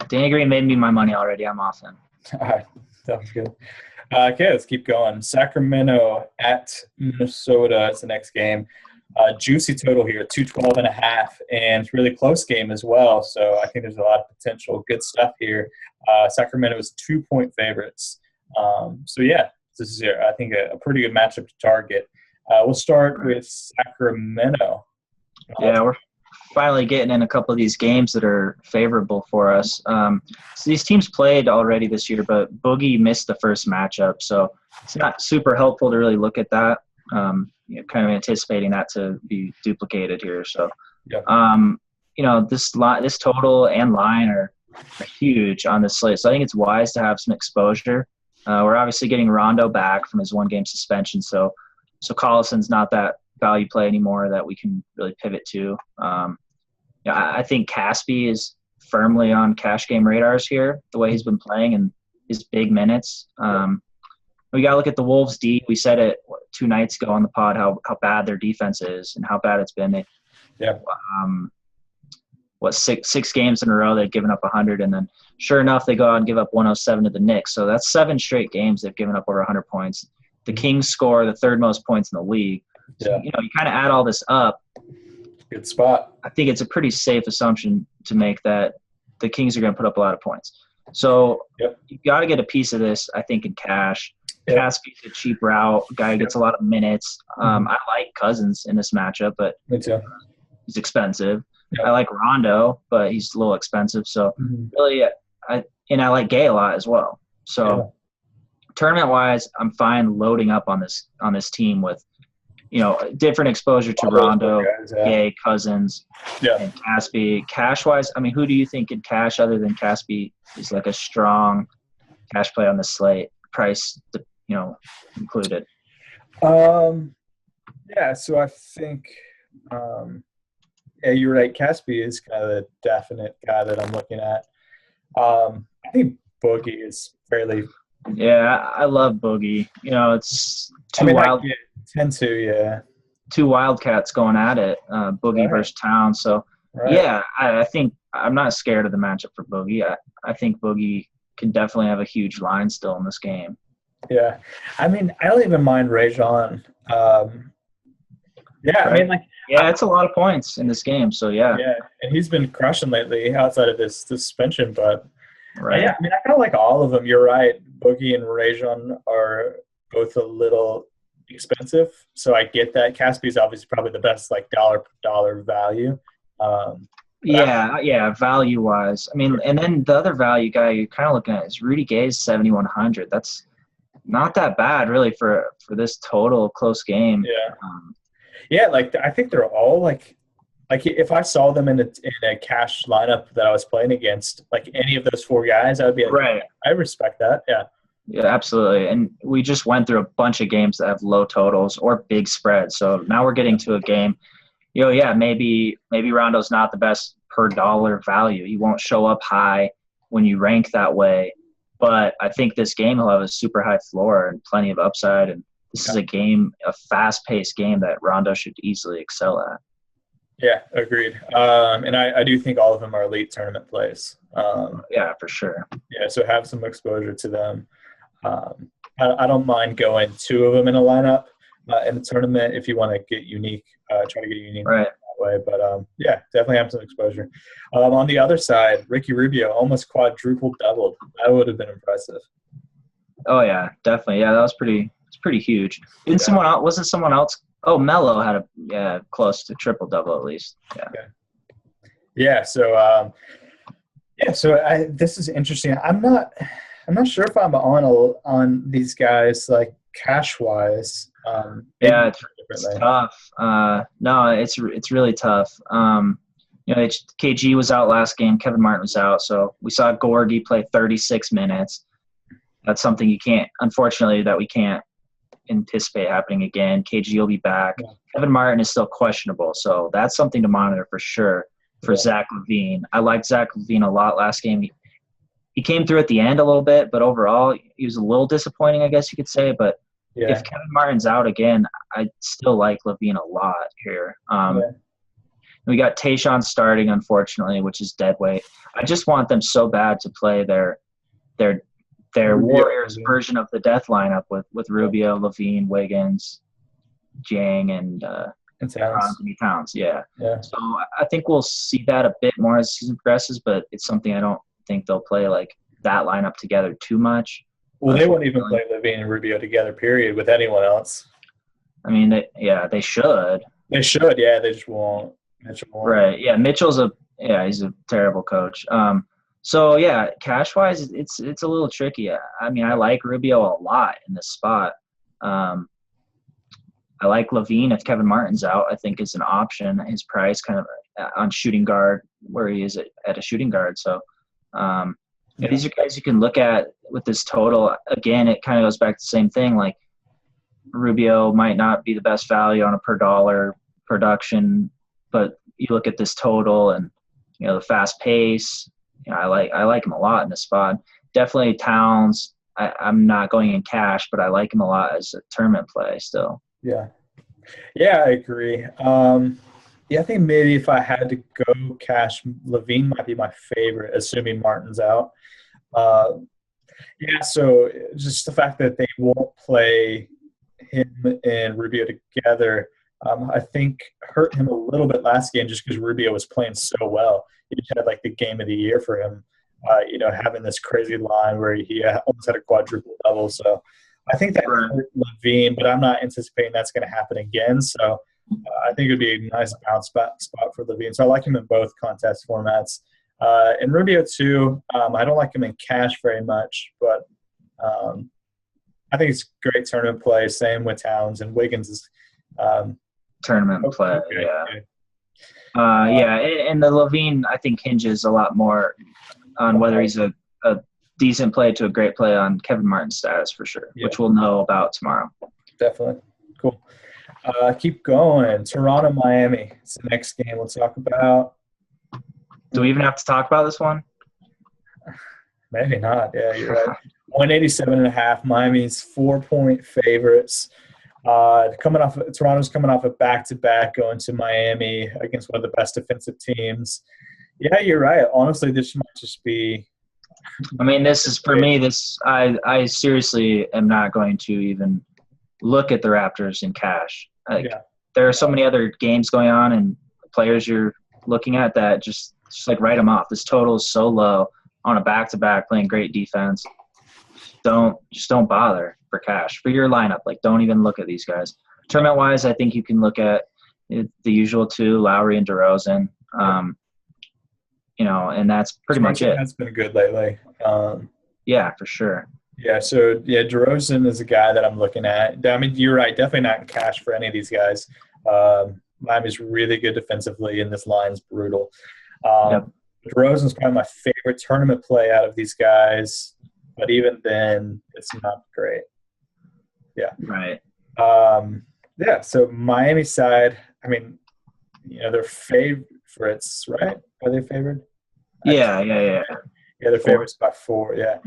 Danny Green made me my money already. I'm off him. All right. Sounds good. Okay, let's keep going. Sacramento at Minnesota is the next game. Juicy total here, 212.5, and it's a really close game as well. So I think there's a lot of potential good stuff here. Sacramento is 2-point favorites. So yeah, this is I think a pretty good matchup to target. We'll start with Sacramento. Yeah, we're finally getting in a couple of these games that are favorable for us. So these teams played already this year, but Boogie missed the first matchup, so it's not super helpful to really look at that. Kind of anticipating that to be duplicated here. So, this total and line are huge on this slate. So I think it's wise to have some exposure. We're obviously getting Rondo back from his 1-game suspension, so Collison's not that value play anymore that we can really pivot to. I think Caspi is firmly on cash game radars here, the way he's been playing and his big minutes. We got to look at the Wolves D. We said it 2 nights ago on the pod how bad their defense is and how bad it's been. Six games in a row they've given up 100, and then sure enough they go out and give up 107 to the Knicks. So that's 7 straight games they've given up over 100 points. The Kings score the 3rd most points in the league. So, you kind of add all this up. Good spot. I think it's a pretty safe assumption to make that the Kings are going to put up a lot of points. So you got to get a piece of this, I think, in cash. Caspi's a cheap route. Guy who gets a lot of minutes. I like Cousins in this matchup, but me too. He's expensive. I like Rondo, but he's a little expensive. So really, I like Gay a lot as well. So tournament-wise, I'm fine loading up on this team with different exposure to Rondo, Gay, Cousins, and Caspi. Cash-wise, I mean, who do you think in cash other than Caspi is like a strong cash play on the slate, price, included? So I think, you're right. Caspi is kind of the definite guy that I'm looking at. I think Boogie is fairly. Yeah, I love Boogie. It's wild. 10-2, 2 Wildcats going at it, Boogie versus Town. So, I think I'm not scared of the matchup for Boogie. I think Boogie can definitely have a huge line still in this game. Yeah. I mean, I don't even mind Rajon. It's a lot of points in this game. So, Yeah, and he's been crushing lately outside of this suspension. But, Right. Yeah, I mean, I kind of like all of them. You're right. Boogie and Rajon are both a little expensive, so I get that. Caspi's obviously probably the best, like dollar per dollar value. Yeah, value wise. I mean, and then the other value guy you're kind of looking at is Rudy Gay's 7,100. That's not that bad, really, for this total close game. Yeah, yeah. Like I think they're all like if I saw them in a cash lineup that I was playing against, like any of those four guys, I would be like, Right. I respect that. Yeah. Yeah, absolutely. And we just went through a bunch of games that have low totals or big spreads. So now we're getting to a game. Maybe Rondo's not the best per dollar value. He won't show up high when you rank that way. But I think this game will have a super high floor and plenty of upside. And this is a fast-paced game that Rondo should easily excel at. Yeah, agreed. And I do think all of them are elite tournament plays. Yeah, for sure. Yeah, so have some exposure to them. I don't mind going two of them in a lineup in the tournament if you want to get unique, try to get unique right. that way. But, definitely have some exposure. On the other side, Ricky Rubio almost quadruple-doubled. That would have been impressive. Oh, yeah, definitely. Yeah, that was pretty huge. Wasn't someone else? Oh, Melo had close to triple-double at least. Yeah. So, this is interesting. I'm not sure if I'm on these guys like cash wise. It's tough. No, it's really tough. KG was out last game. Kevin Martin was out, so we saw Gorgie play 36 minutes. That's something we can't anticipate happening again. KG will be back. Yeah. Kevin Martin is still questionable, so that's something to monitor for sure for Zach LaVine. I liked Zach LaVine a lot last game. He came through at the end a little bit, but overall he was a little disappointing, I guess you could say. But if Kevin Martin's out again, I still like LaVine a lot here. We got Tayshaun starting, unfortunately, which is dead weight. I just want them so bad to play their Warriors version of the death lineup with Rubio, LaVine, Wiggins, Jang, and Towns. Yeah. So I think we'll see that a bit more as the season progresses, but it's something I don't think they'll play like that lineup together too much. Well, they won't even play LaVine and Rubio together, period, with anyone else. I mean, they should. They should, yeah. They just won't. Mitchell won't. Right, yeah. He's a terrible coach. So, yeah, cash-wise, it's a little tricky. I mean, I like Rubio a lot in this spot. I like LaVine if Kevin Martin's out. I think is an option. His price kind of on shooting guard where he is at a shooting guard. So, these are guys you can look at with this total. Again, it kind of goes back to the same thing. Like Rubio might not be the best value on a per dollar production, but you look at this total and the fast pace. I like him a lot in this spot. Definitely Towns. I'm not going in cash, but I like him a lot as a tournament play still. Yeah, I agree. I think maybe if I had to go cash, LaVine might be my favorite, assuming Martin's out. So just the fact that they won't play him and Rubio together, I think hurt him a little bit last game just because Rubio was playing so well. He just had like the game of the year for him, having this crazy line where he almost had a quadruple double. So I think that hurt LaVine, but I'm not anticipating that's going to happen again. So I think it would be a nice bounce spot for LaVine. So I like him in both contest formats. And Rubio too, I don't like him in cash very much, but I think it's great tournament play. Same with Towns, and Wiggins is tournament play. Okay. And the LaVine I think hinges a lot more on whether he's a decent play to a great play on Kevin Martin's status for sure, which we'll know about tomorrow. Definitely. Cool. Keep going. Toronto, Miami. It's the next game we'll talk about. Do we even have to talk about this one? Maybe not. Yeah, you're right. 187.5. Miami's 4-point favorites. Toronto's coming off a back-to-back going to Miami against one of the best defensive teams. Yeah, you're right. Honestly, this might just be. I mean, this is for me. I seriously am not going to even look at the Raptors in cash. There are so many other games going on and players you're looking at that just like write them off. This total is so low. on a back-to-back playing great defense, don't bother for cash. For your lineup, like, don't even look at these guys. Tournament-wise, I think you can look at the usual two, Lowry and DeRozan. And that's pretty much it. That's been good lately. Yeah, for sure. Yeah, so, DeRozan is a guy that I'm looking at. I mean, you're right, definitely not in cash for any of these guys. Miami's really good defensively, and this line's brutal. DeRozan's probably my favorite tournament play out of these guys, but even then, it's not great. Yeah. Right. So Miami side, I mean, they're favorites, right? Are they favored? Yeah. Yeah, they're favorites by 4, yeah.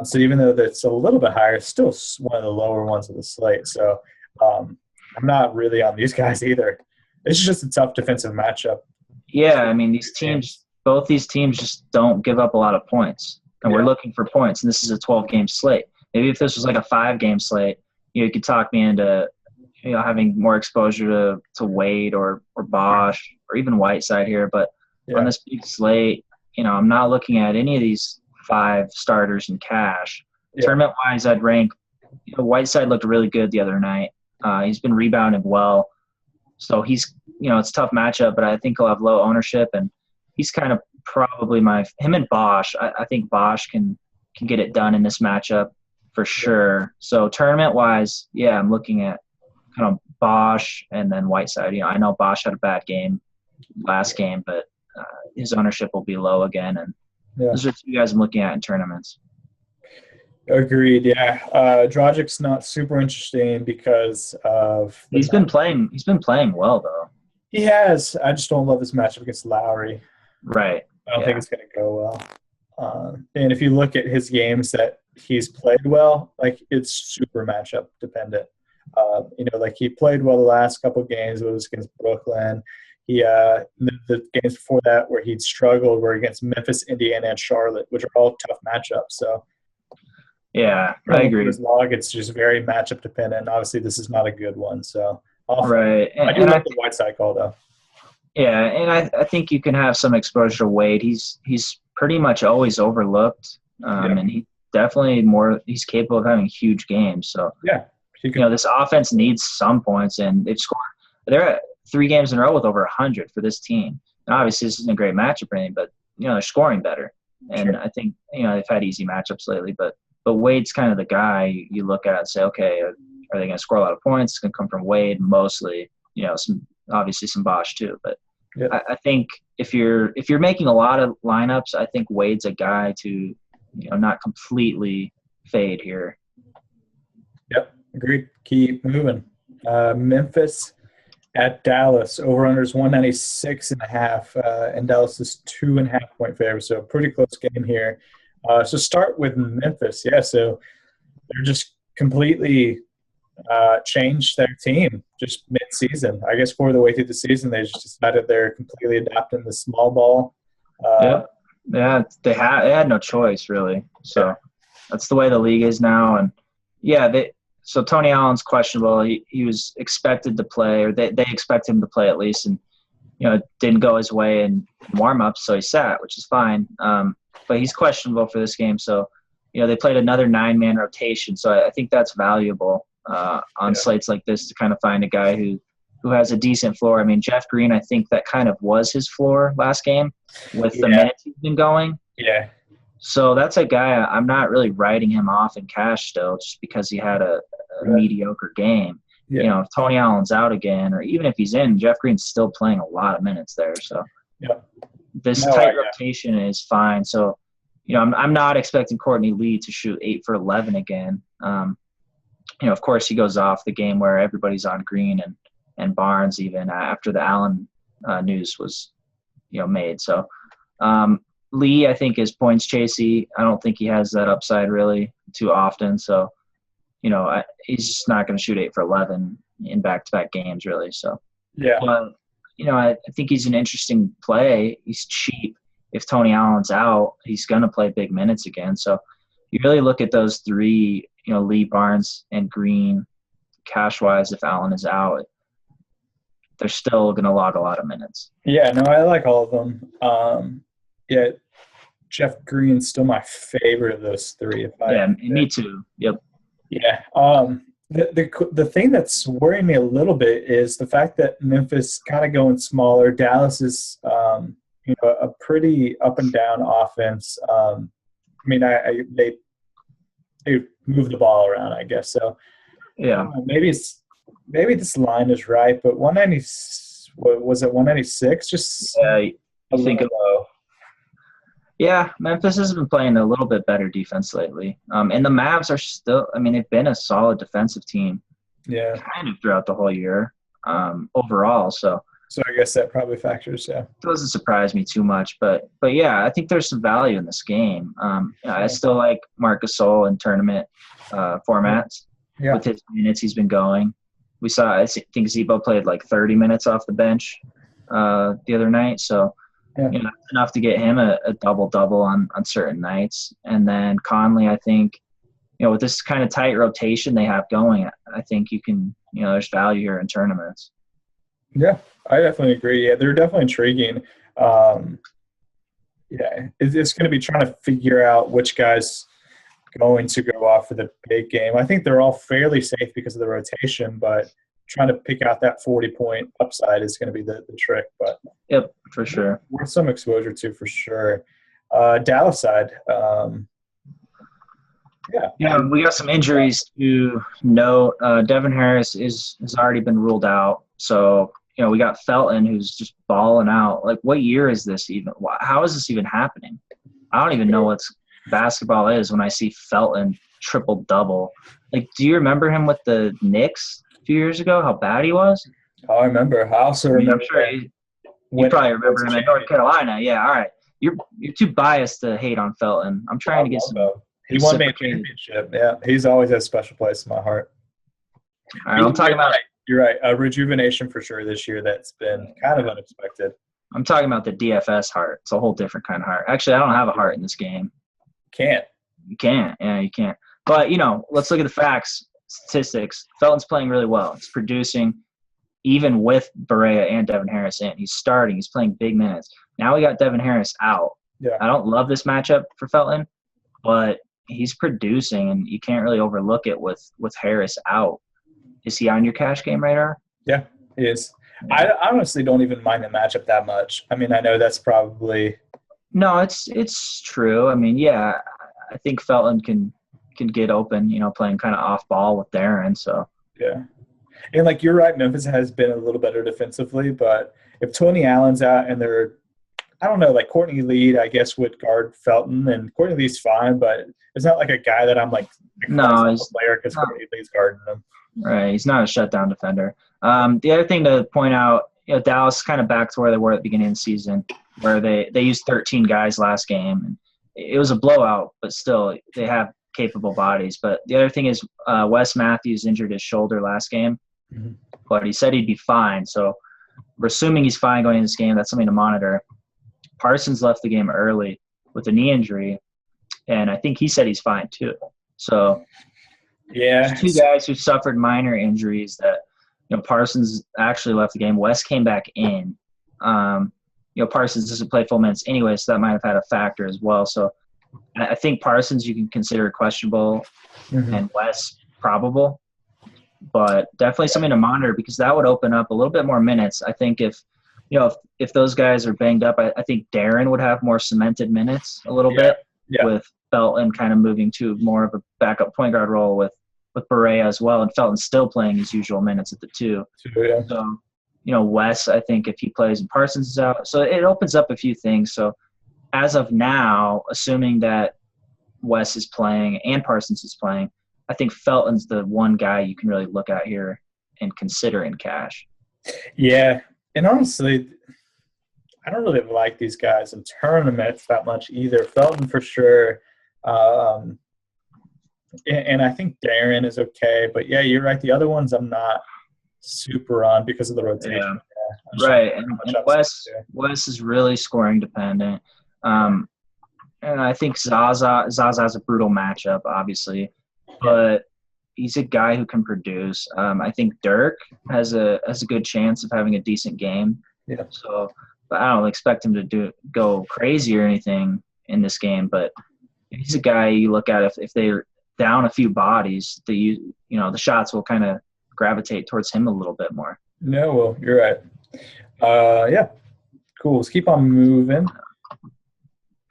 So even though that's a little bit higher, it's still one of the lower ones of the slate. So I'm not really on these guys either. It's just a tough defensive matchup. Yeah, I mean, both these teams just don't give up a lot of points. And we're looking for points, and this is a 12-game slate. Maybe if this was like a 5-game slate, you could talk me into having more exposure to Wade or Bosch or even Whiteside here. But on this big slate, I'm not looking at any of these 5 starters in cash. Tournament-wise, I'd rank Whiteside looked really good the other night. He's been rebounding well. So he's, it's a tough matchup, but I think he'll have low ownership, and he's kind of probably him and Bosch. I think Bosch can get it done in this matchup for sure. So tournament-wise, I'm looking at kind of Bosch and then Whiteside. I know Bosch had a bad game last game, but his ownership will be low again, and those are 2 guys I'm looking at in tournaments. Agreed. Yeah, Dragic's not super interesting because of he's been playing well though. He has. I just don't love this matchup against Lowry. Right. I don't think it's going to go well. And if you look at his games that he's played well, like, it's super matchup dependent. Like, he played well the last couple of games. It was against Brooklyn. He the games before that where he'd struggled were against Memphis, Indiana, and Charlotte, which are all tough matchups. So. Yeah, I agree. His log, it's just very matchup dependent. Obviously, this is not a good one. So, right. I do like the Whiteside call, though. Yeah, and I think you can have some exposure to Wade. He's pretty much always overlooked, and he definitely he's capable of having huge games. So, this offense needs some points, and they're at 3 games in a row with over 100 for this team. And obviously, this isn't a great matchup or anything, but, they're scoring better. And I think, they've had easy matchups lately, but Wade's kind of the guy you look at and say, okay, are they going to score a lot of points? It's going to come from Wade mostly, obviously some Bosch too. But I think if you're making a lot of lineups, I think Wade's a guy to, not completely fade here. Yep, agreed. Keep moving. Memphis at Dallas. Over-under is 196.5, and Dallas is 2.5 point favorite. So a pretty close game here. So start with Memphis. Yeah, so they're just completely changed their team just mid-season. I guess for the way through the season, they just decided they're completely adopting the small ball. They had no choice really. So that's the way the league is now. And so Tony Allen's questionable. He was expected to play, or they expect him to play at least, and it didn't go his way in warm-ups, so he sat, which is fine. But he's questionable for this game. So, they played another 9-man rotation. So I think that's valuable on slates like this to kind of find a guy who has a decent floor. I mean, Jeff Green, I think that kind of was his floor last game with the minutes he's been going. Yeah. So that's a guy I'm not really writing him off in cash still just because he had a mediocre game. Yeah. If Tony Allen's out again, or even if he's in, Jeff Green's still playing a lot of minutes there. So this tight rotation is fine. So, I'm not expecting Courtney Lee to shoot 8 for 11 again. Of course he goes off the game where everybody's on Green and Barnes even after the Allen news was, made. So Lee, I think, is points chasey. I don't think he has that upside really too often. So, he's just not going to shoot 8 for 11 in back-to-back games, really. So, but, I think he's an interesting play. He's cheap. If Tony Allen's out, he's going to play big minutes again. So, you really look at those 3, Lee, Barnes, and Green, cash-wise, if Allen is out, they're still going to log a lot of minutes. Yeah, no, I like all of them. Jeff Green's still my favorite of those three. Me too. Yep. Yeah. The thing that's worrying me a little bit is the fact that Memphis kind of going smaller. Dallas is a pretty up and down offense. They move the ball around, I guess. So yeah, maybe this line is right, but 190. Was it 196? Just I think low. Yeah, Memphis has been playing a little bit better defense lately. And the Mavs are still – they've been a solid defensive team kind of throughout the whole year overall. So I guess that probably factors, yeah. It doesn't surprise me too much. But yeah, I think there's some value in this game. I still like Marc Gasol in tournament formats with his minutes he's been going. We saw – I think Zebo played like 30 minutes off the bench the other night. So – enough to get him a double-double on certain nights. And then Conley, I think, with this kind of tight rotation they have going, I think you can, there's value here in tournaments. Yeah, I definitely agree. Yeah, they're definitely intriguing. It's going to be trying to figure out which guy's going to go off for the big game. I think they're all fairly safe because of the rotation, but trying to pick out that 40-point upside is going to be the trick. But yep, for sure. Worth some exposure to, for sure. Dallas side. We got some injuries to note. Devin Harris has already been ruled out. So, we got Felton who's just balling out. Like, what year is this even? How is this even happening? I don't even know what basketball is when I see Felton triple-double. Like, do you remember him with the Knicks few years ago, how bad he was? Oh, I remember. I also remember. I'm sure you probably remember him in North Carolina. Yeah, all right. You're too biased to hate on Felton. I'm trying to get some. He won me a championship. Yeah, he's always had a special place in my heart. All right, I'm talking about. You're right. A rejuvenation for sure this year that's been kind of unexpected. I'm talking about the DFS heart. It's a whole different kind of heart. Actually, I don't have a heart in this game. You can't. Yeah, you can't. But let's look at the facts. Statistics. Felton's playing really well. He's producing even with Barea and Devin Harris in. He's starting. He's playing big minutes. Now we got Devin Harris out. Yeah. I don't love this matchup for Felton, but he's producing, and you can't really overlook it with Harris out. Is he on your cash game radar? Yeah, he is. I honestly don't even mind the matchup that much. I know that's probably – No, it's true. I think Felton can get open, playing kind of off ball with Darren. So yeah, and you're right, Memphis has been a little better defensively, but if Tony Allen's out and I don't know, Courtney Lee, I guess would guard Felton, and Courtney Lee's fine, but it's not like a guy that I'm no, he's a player because Courtney Lee's guarding him. Right, he's not a shutdown defender. The other thing to point out, Dallas kind of back to where they were at the beginning of the season, where they used 13 guys last game, and it was a blowout, but still they have capable bodies. But the other thing is Wes Matthews injured his shoulder last game, but he said he'd be fine. So we're assuming he's fine going into this game. That's something to monitor. Parsons left the game early with a knee injury, and I think he said he's fine too. So there's two guys who suffered minor injuries that, Parsons actually left the game. Wes came back in. Parsons doesn't play full minutes anyway, so that might have had a factor as well. So I think Parsons you can consider questionable and Wes probable, but definitely something to monitor because that would open up a little bit more minutes. I think if those guys are banged up, I think Darren would have more cemented minutes a little bit with Felton kind of moving to more of a backup point guard role with Barea as well, and Felton still playing his usual minutes at the 2. So, Wes, I think if he plays and Parsons is out, so it opens up a few things. So as of now, assuming that Wes is playing and Parsons is playing, I think Felton's the one guy you can really look at here and consider in cash. Yeah, and honestly, I don't really like these guys in tournaments that much either. Felton for sure. And I think Darren is okay. But, yeah, you're right. The other ones I'm not super on because of the rotation. Yeah, right. And Wes is really scoring dependent. And I think Zaza's a brutal matchup, obviously. But he's a guy who can produce. I think Dirk has a good chance of having a decent game. Yeah. So, but I don't expect him to go crazy or anything in this game, but he's a guy you look at if they're down a few bodies, the shots will kind of gravitate towards him a little bit more. No, well, you're right. Yeah, cool. Let's keep on moving.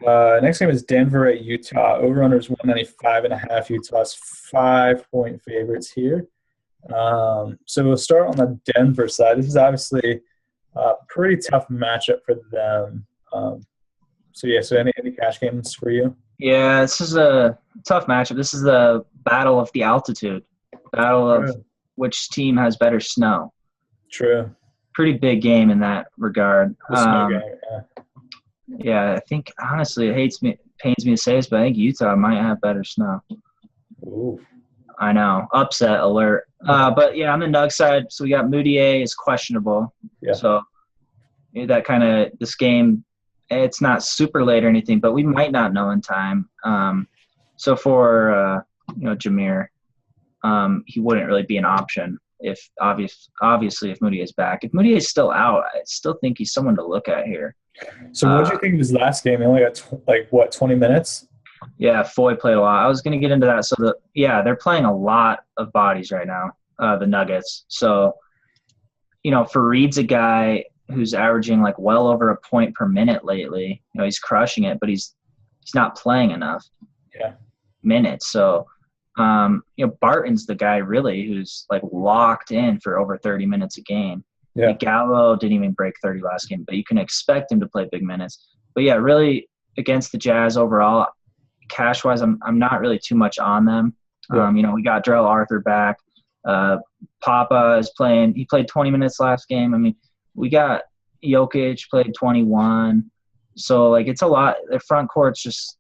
Next game is Denver at Utah. Over-under is 195.5. Utah's 5-point favorites here. So we'll start on the Denver side. This is obviously a pretty tough matchup for them. So any cash games for you? Yeah, this is a tough matchup. This is the battle of the altitude, battle of which team has better snow. True. Pretty big game in that regard. Snow game, yeah. Yeah, I think honestly, pains me to say this, but I think Utah might have better snow. Ooh. I know, upset alert. But yeah, on the Nug side, so we got Moutier is questionable. Yeah. So that kind of this game, it's not super late or anything, but we might not know in time. So for Jameer, he wouldn't really be an option if obviously if Moutier is back. If Moutier is still out, I still think he's someone to look at here. So what did you think of his last game? He only got 20 minutes? Yeah, Foy played a lot. I was going to get into that. So they're playing a lot of bodies right now, the Nuggets. So, Fareed's a guy who's averaging like well over a point per minute lately. He's crushing it, but he's not playing enough minutes. So, Barton's the guy really who's like locked in for over 30 minutes a game. Yeah. Gallo didn't even break 30 last game, but you can expect him to play big minutes. But yeah, really against the Jazz overall, cash-wise, I'm not really too much on them. Yeah. We got Darrell Arthur back. Papa is playing. He played 20 minutes last game. I mean, we got Jokic played 21. So, it's a lot. The front court's just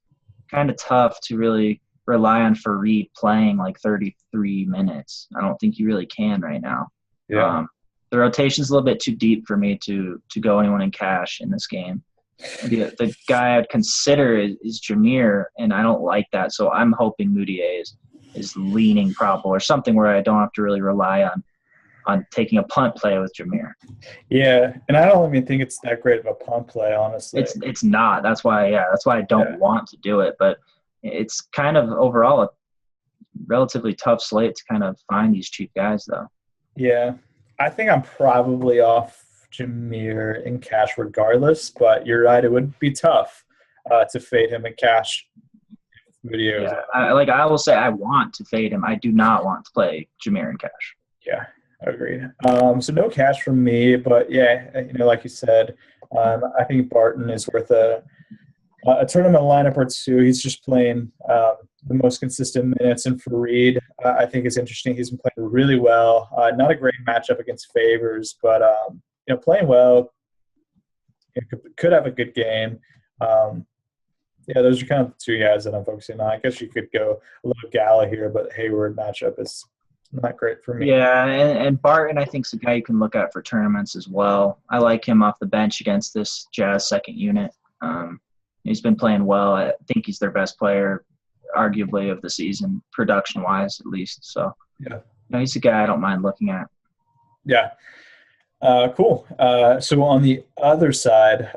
kind of tough to really rely on Fareed playing 33 minutes. I don't think you really can right now. Yeah. The rotation's a little bit too deep for me to go anyone in cash in this game. The guy I'd consider is Jameer, and I don't like that. So I'm hoping Moutier is leaning probable or something where I don't have to really rely on taking a punt play with Jameer. Yeah, and I don't even think it's that great of a punt play, honestly. It's not. That's why I don't want to do it. But it's kind of overall a relatively tough slate to kind of find these cheap guys, though. Yeah. I think I'm probably off Jameer in cash regardless, but you're right. It would be tough to fade him in cash. Yeah, I will say I want to fade him. I do not want to play Jameer in cash. Yeah, agreed. So no cash from me, but yeah, like you said, I think Barton is worth a tournament lineup or two. He's just playing the most consistent minutes. And Fareed, I think is interesting. He's been playing really well. Not a great matchup against Favors, but playing well. Could have a good game. Those are kind of the two guys that I'm focusing on. I guess you could go a little Gala here, but Hayward matchup is not great for me. Yeah, and Barton I think is a guy you can look at for tournaments as well. I like him off the bench against this Jazz second unit. He's been playing well. I think he's their best player, arguably, of the season, production-wise at least. So, he's a guy I don't mind looking at. Yeah. Cool. So on the other side,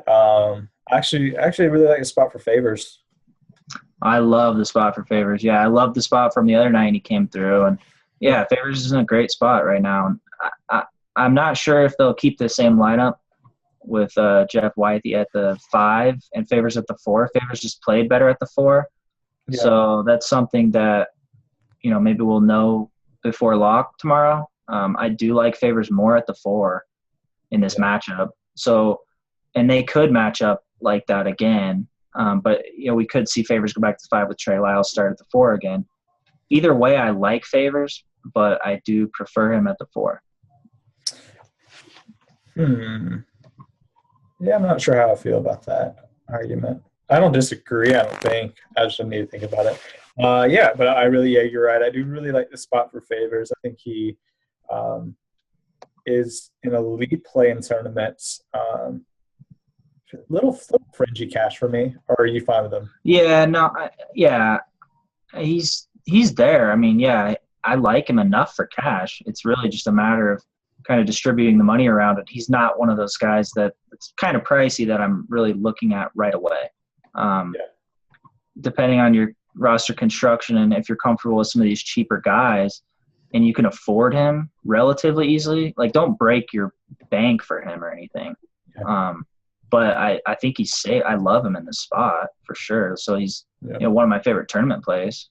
actually really like the spot for Favors. I love the spot for Favors. Yeah, I love the spot from the other night he came through. And, Favors is in a great spot right now. I'm not sure if they'll keep the same lineup with Jeff Wythe at the 5 and Favors at the 4. Favors just played better at the 4. Yeah. So that's something that, maybe we'll know before lock tomorrow. I do like Favors more at the 4 in this matchup. So, and they could match up like that again. But, we could see Favors go back to 5 with Trey Lyles start at the 4 again. Either way, I like Favors, but I do prefer him at the 4. Yeah, I'm not sure how I feel about that argument. I don't disagree, I don't think. I just need to think about it. But I really, you're right. I do really like the spot for Favors. I think he is an elite play in tournaments. Little fringy cash for me, or are you fine with him? Yeah, no, he's there. I mean, I like him enough for cash. It's really just a matter of kind of distributing the money around it. He's not one of those guys that it's kind of pricey that I'm really looking at right away. depending on your roster construction and if you're comfortable with some of these cheaper guys and you can afford him relatively easily, like don't break your bank for him or anything. Yeah. But I think he's safe. I love him in this spot for sure. So he's one of my favorite tournament plays.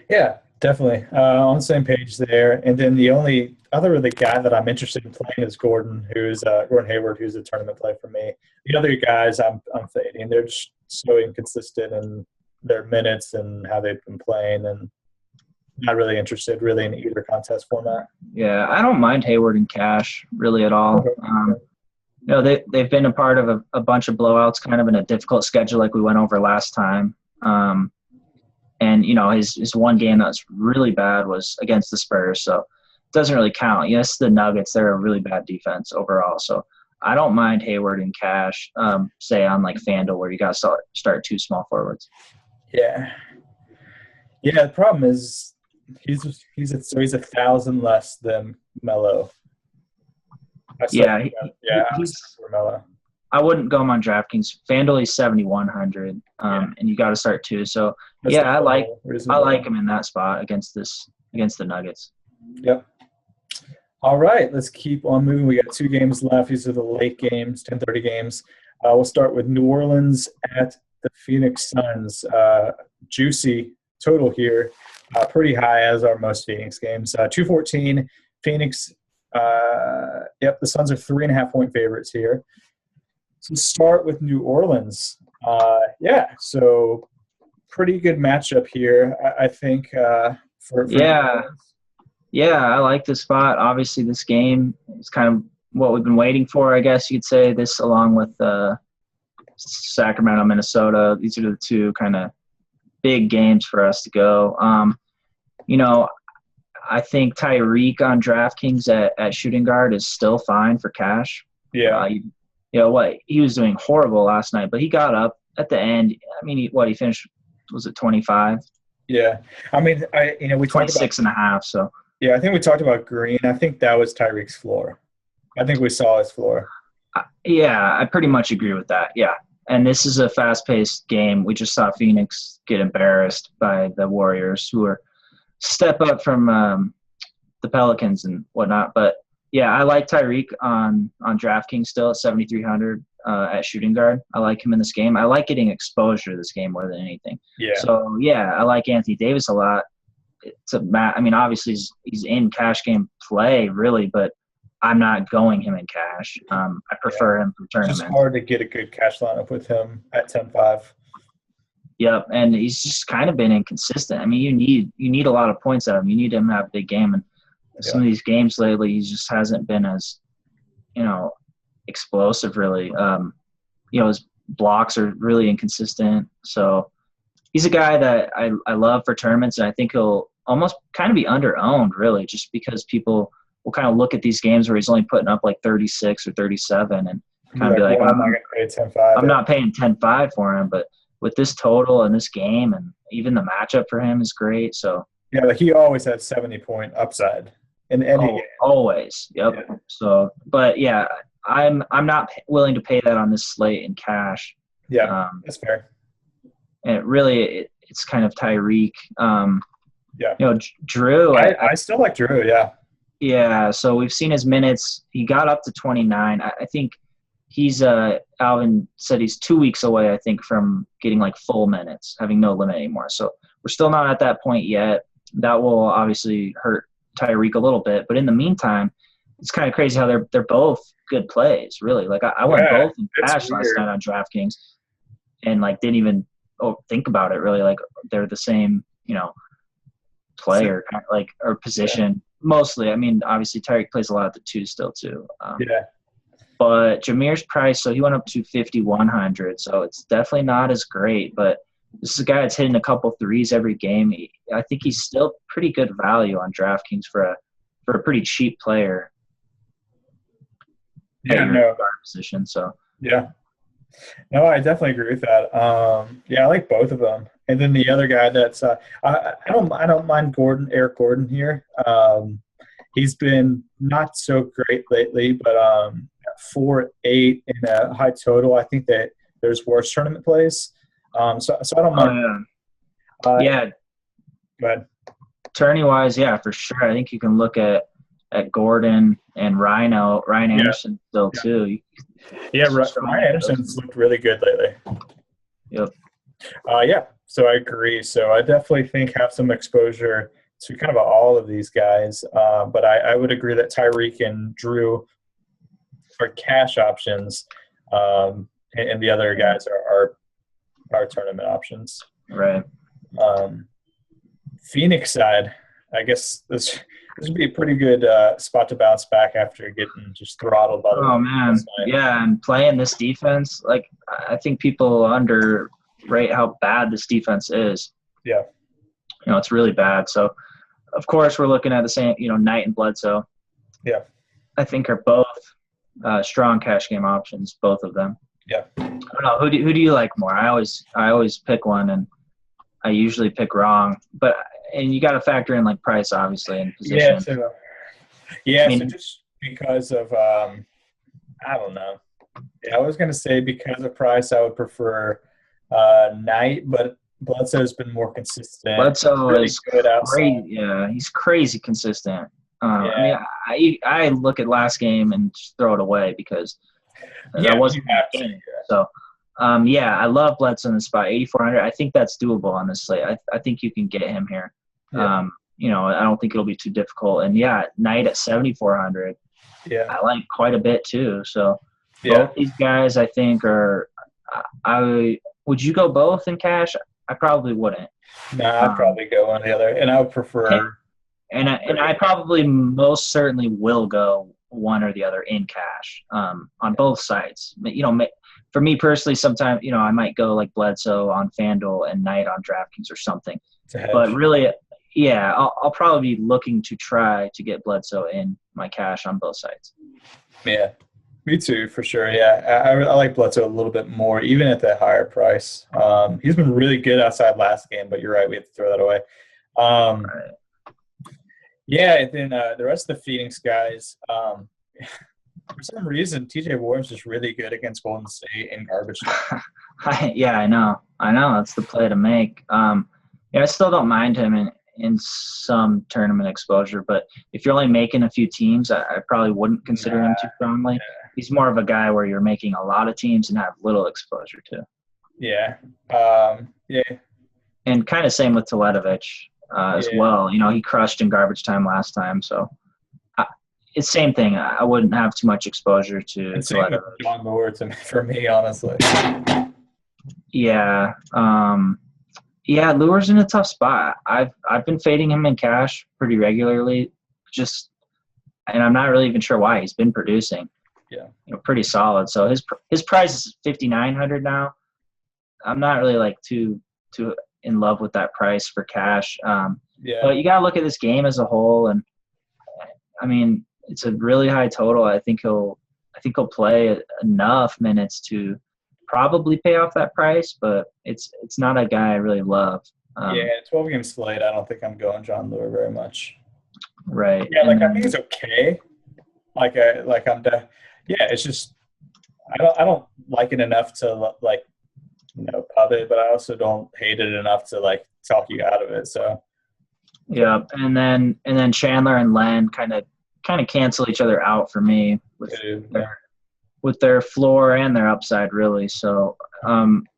Yeah, definitely. On the same page there. And then the only other guy that I'm interested in playing is Gordon Hayward, who's a tournament play for me. The other guys I'm fading. They're just so inconsistent in their minutes and how they've been playing, and not really interested in either contest format. Yeah, I don't mind Hayward in cash really at all. Okay. They've been a part of a bunch of blowouts, kind of in a difficult schedule like we went over last time. And his one game that was really bad was against the Spurs, so it doesn't really count. Yes, the Nuggets, they're a really bad defense overall, so I don't mind Hayward in cash. Say on like FanDuel where you got to start two small forwards. Yeah. The problem is he's 1,000 less than Melo. I wouldn't go him on DraftKings. FanDuel he's 7,100, and you got to start two. So I like him in that spot against the Nuggets. Yep. All right, let's keep on moving. We got 2 games left. These are the late games, 10:30 games. We'll start with New Orleans at the Phoenix Suns. Juicy total here, pretty high as are most Phoenix games. 214. Phoenix. The Suns are 3.5-point favorites here. So start with New Orleans. So pretty good matchup here, I think. I like this spot. Obviously, this game is kind of what we've been waiting for, I guess you could say. This along with Sacramento, Minnesota. These are the 2 kind of big games for us to go. I think Tyreek on DraftKings at shooting guard is still fine for cash. Yeah. He was doing horrible last night, but he got up at the end. I mean, he finished, was it 25? Yeah. I mean, we 26 and a half. So yeah, I think we talked about Green. I think that was Tyreek's floor. I think we saw his floor. I pretty much agree with that. Yeah. And this is a fast-paced game. We just saw Phoenix get embarrassed by the Warriors, who are step up from the Pelicans and whatnot. But yeah, I like Tyreek on DraftKings still at 7,300 at shooting guard. I like him in this game. I like getting exposure to this game more than anything. Yeah. So yeah, I like Anthony Davis a lot. Obviously he's in cash game play really, but I'm not going him in cash. I prefer him for tournaments. It's hard to get a good cash lineup with him at 10-5. Yep, and he's just kind of been inconsistent. I mean, you need a lot of points out of him. You need him to have a big game, and some of these games lately, he just hasn't been as, explosive really. His blocks are really inconsistent. So he's a guy that I love for tournaments, and I think he'll almost kind of be under-owned really, just because people will kind of look at these games where he's only putting up like 36 or 37 and kind of be like, I'm not going to pay 10-5. I'm not paying 10-5 for him, but with this total and this game and even the matchup for him is great. So yeah, he always had 70-point upside in any game. Always. Yep. Yeah. So, but yeah, I'm not willing to pay that on this slate in cash. Yeah, that's fair. And it's kind of Tyreek. Drew. I still like Drew. Yeah. Yeah. So we've seen his minutes. He got up to 29. I think he's Alvin said he's 2 weeks away, I think, from getting like full minutes, having no limit anymore. So we're still not at that point yet. That will obviously hurt Tyreek a little bit. But in the meantime, it's kind of crazy how they're both good plays, really. Like I went both in cash last night on DraftKings and like didn't even think about it really. Like they're the same, player or position mostly. I mean, obviously Tyreek plays a lot at the 2 still too. But Jameer's price, so he went up to 5,100. So it's definitely not as great, but this is a guy that's hitting a couple threes every game. I think he's still pretty good value on DraftKings for a pretty cheap player. Guard position. So yeah. No, I definitely agree with that. I like both of them. And then the other guy that's I don't mind Eric Gordon here. He's been not so great lately, but 4-8 in a high total. I think that there's worse tournament plays. So I don't mind. Yeah. Go ahead. Tourney-wise, yeah, for sure. I think you can look at Gordon and Ryan Anderson still too. Yeah, Ryan Anderson's looked really good lately. Yep. Yeah, so I agree. So I definitely think have some exposure to kind of all of these guys. But I would agree that Tyreek and Drew are cash options, and the other guys are tournament options. Right. Phoenix side, I guess this would be a pretty good spot to bounce back after getting just throttled by the Oh man, yeah, and playing this defense, like I think people underrate how bad this defense is. Yeah, it's really bad. So, of course, we're looking at the same, Knight and Bledsoe. Yeah, I think are both strong cash game options, both of them. Yeah, I don't know who do you like more? I always pick one, and I usually pick wrong, and you got to factor in like price, obviously, and position. So just because of I don't know. Yeah, I was gonna say because of price, I would prefer Knight, but Bledsoe's been more consistent. Bledsoe is good outside. Yeah, he's crazy consistent. I mean, I look at last game and just throw it away because that wasn't that game. Yeah. So. I love Bledsoe in the spot, 8,400. I think that's doable on this slate. I think you can get him here. Yeah. I don't think it'll be too difficult. And Knight at 7,400. Yeah, I like quite a bit too. So both these guys, I think, are. Would you go both in cash? I probably wouldn't. I'd probably go one or the other, and I would prefer. And I probably most certainly will go one or the other in cash on both sides. For me personally, sometimes, I might go like Bledsoe on FanDuel and Knight on DraftKings or something. But really, I'll probably be looking to try to get Bledsoe in my cash on both sides. Yeah, me too, for sure. Yeah, I like Bledsoe a little bit more, even at that higher price. He's been really good outside last game, but you're right, we have to throw that away. Right. Yeah, and then the rest of the Phoenix guys – for some reason, TJ Warren's just really good against Golden State in garbage time. I know. That's the play to make. I still don't mind him in some tournament exposure, but if you're only making a few teams, I probably wouldn't consider him too strongly. Yeah. He's more of a guy where you're making a lot of teams and have little exposure to. Yeah. And kind of same with Toledovich as well. He crushed in garbage time last time, so – it's the same thing. I wouldn't have too much exposure to John Moore for me, honestly. Yeah. Lure's in a tough spot. I've been fading him in cash pretty regularly, and I'm not really even sure why. He's been producing. Yeah. Pretty solid. So his price is 5,900 now. I'm not really like too in love with that price for cash. But you got to look at this game as a whole, and I mean, it's a really high total. I think he'll play enough minutes to probably pay off that price, but it's not a guy I really love. 12 game slate. I don't think I'm going John Lure very much. Right. Yeah, I think it's okay. It's just I don't like it enough to pub it, but I also don't hate it enough to talk you out of it. So. Yeah, and then Chandler and Len kind of cancel each other out for me with their floor and their upside, really. So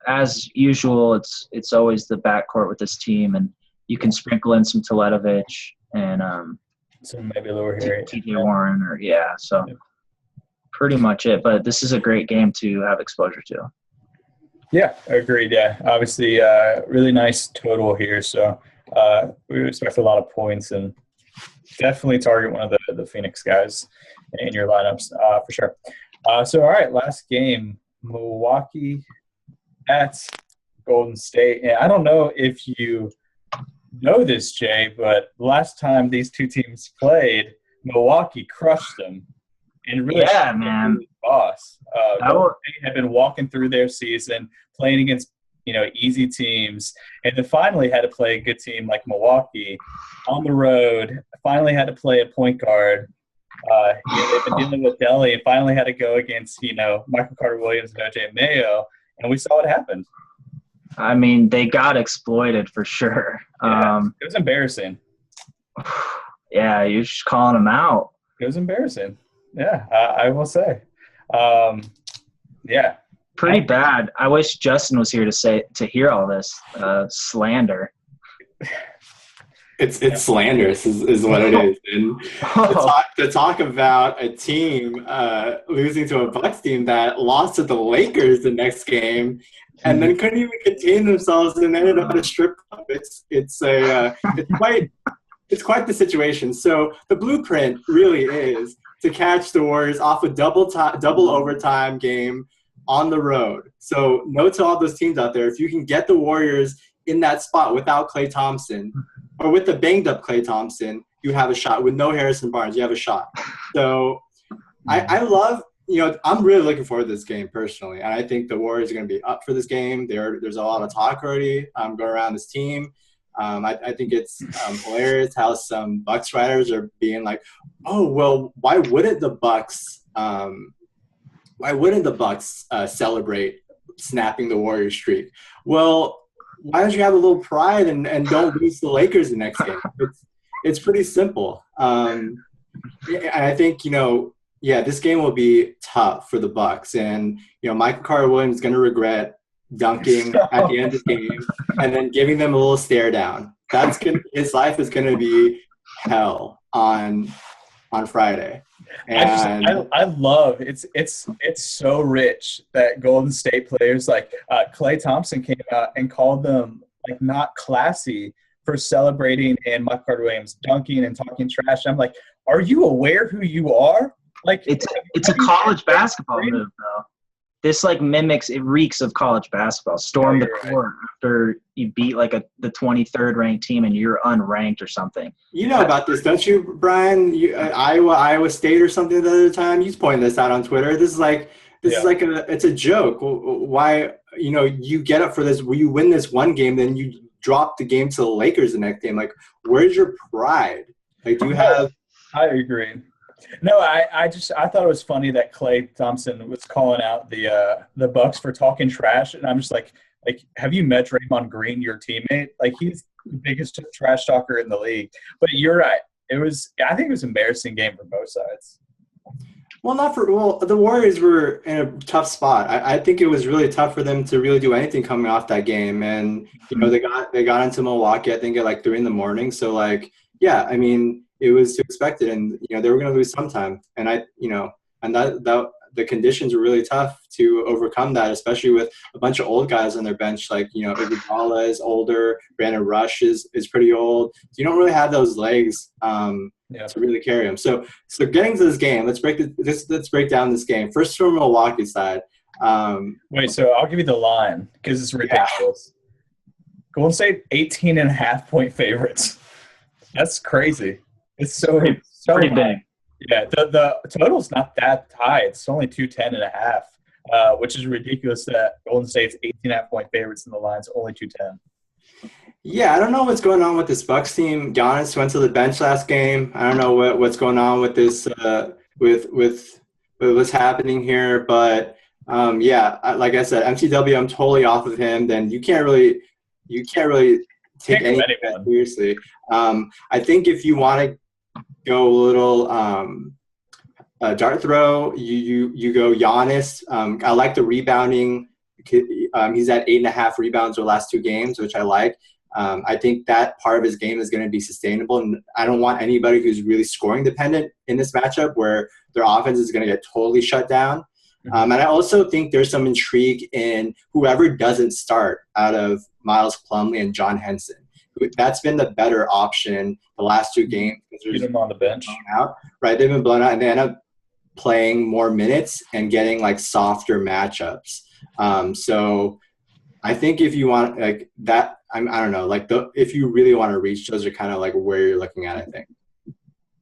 as usual, it's always the backcourt with this team, and you can sprinkle in some Toledovich and so maybe Lure here, TJ Warren, so pretty much it. But this is a great game to have exposure to. Yeah, agreed. Yeah, obviously, really nice total here. So we expect a lot of points and definitely target one of the Phoenix guys in your lineups for sure. So, all right, last game, Milwaukee at Golden State. And I don't know if you know this, Jay, but last time these two teams played, Milwaukee crushed them. And really, man, boss. Golden State had been walking through their season, playing against easy teams, and then finally had to play a good team like Milwaukee on the road. Finally had to play a point guard. They've been dealing with Delhi, and finally had to go against Michael Carter Williams and OJ Mayo, and we saw what happened. I mean, they got exploited for sure. Yeah, it was embarrassing. Yeah, you're just calling them out. It was embarrassing. Yeah, I will say. Yeah. Pretty bad. I wish Justin was here to hear all this slander. It's slanderous is what it is. And to talk about a team losing to a Bucks team that lost to the Lakers the next game and then couldn't even contain themselves and ended up at a strip club. It's quite the situation. So the blueprint really is to catch the Warriors off a double overtime game on the road. So note to all those teams out there, if you can get the Warriors in that spot without Klay Thompson or with the banged up Klay Thompson, you have a shot. With no Harrison Barnes, you have a shot. So I love, I'm really looking forward to this game personally. And I think the Warriors are going to be up for this game. There's a lot of talk already going around this team. I think it's hilarious how some Bucks writers are being like, oh, well, why wouldn't the Bucks celebrate snapping the Warriors streak? Well, why don't you have a little pride and don't lose the Lakers the next game? It's pretty simple. And I think, this game will be tough for the Bucks. And, Michael Carter-Williams is going to regret dunking at the end of the game and then giving them a little stare down. His life is going to be hell on Friday. And I love it's so rich that Golden State players like Klay Thompson came out and called them like not classy for celebrating and Michael Carter-Williams dunking and talking trash. I'm like, are you aware who you are? Like it's a college basketball move though. This it reeks of college basketball. Storm the court after you beat the 23rd ranked team and you're unranked or something. You know about this, don't you, Bryan? Iowa State or something the other time. You pointed this out on Twitter. It's a joke. Why, you get up for this, you win this one game, then you drop the game to the Lakers the next game. Like, where's your pride? Like, do you have? I agree. No, I thought it was funny that Klay Thompson was calling out the Bucks for talking trash, and I'm just like, have you met Draymond Green, your teammate? Like, he's the biggest trash talker in the league. But you're right. I think it was an embarrassing game for both sides. Well, the Warriors were in a tough spot. I think it was really tough for them to really do anything coming off that game, and they got into Milwaukee I think at 3 a.m. So it was expected, and they were going to lose sometime, and that the conditions were really tough to overcome that, especially with a bunch of old guys on their bench, Iguodala is older, Brandon Rush is pretty old, so you don't really have those legs to really carry them. So getting to this game, let's break down this game first from Milwaukee side. Wait, so I'll give you the line because it's ridiculous. Golden State 18.5-point favorites. That's crazy. It's so pretty big. Yeah, the total's not that high. It's only 210.5, which is ridiculous that Golden State's 18.5-point favorites and the line's only 210. Yeah, I don't know what's going on with this Bucks team. Giannis went to the bench last game. I don't know what's going on with this with what's happening here. But like I said, MCW, I'm totally off of him. Then you can't really take anything seriously. I think if you want to go a little dart throw, you go Giannis. I like the rebounding. He's at 8.5 rebounds over the last 2 games, which I like. I think that part of his game is going to be sustainable, and I don't want anybody who's really scoring dependent in this matchup where their offense is going to get totally shut down. And I also think there's some intrigue in whoever doesn't start out of Miles Plumlee and John Henson. That's been the better option the last 2 games. Get them on the bench. Right, they've been blown out, and they end up playing more minutes and getting softer matchups. So I think if you want that, I don't know, if you really want to reach, those are kind of where you're looking at, I think.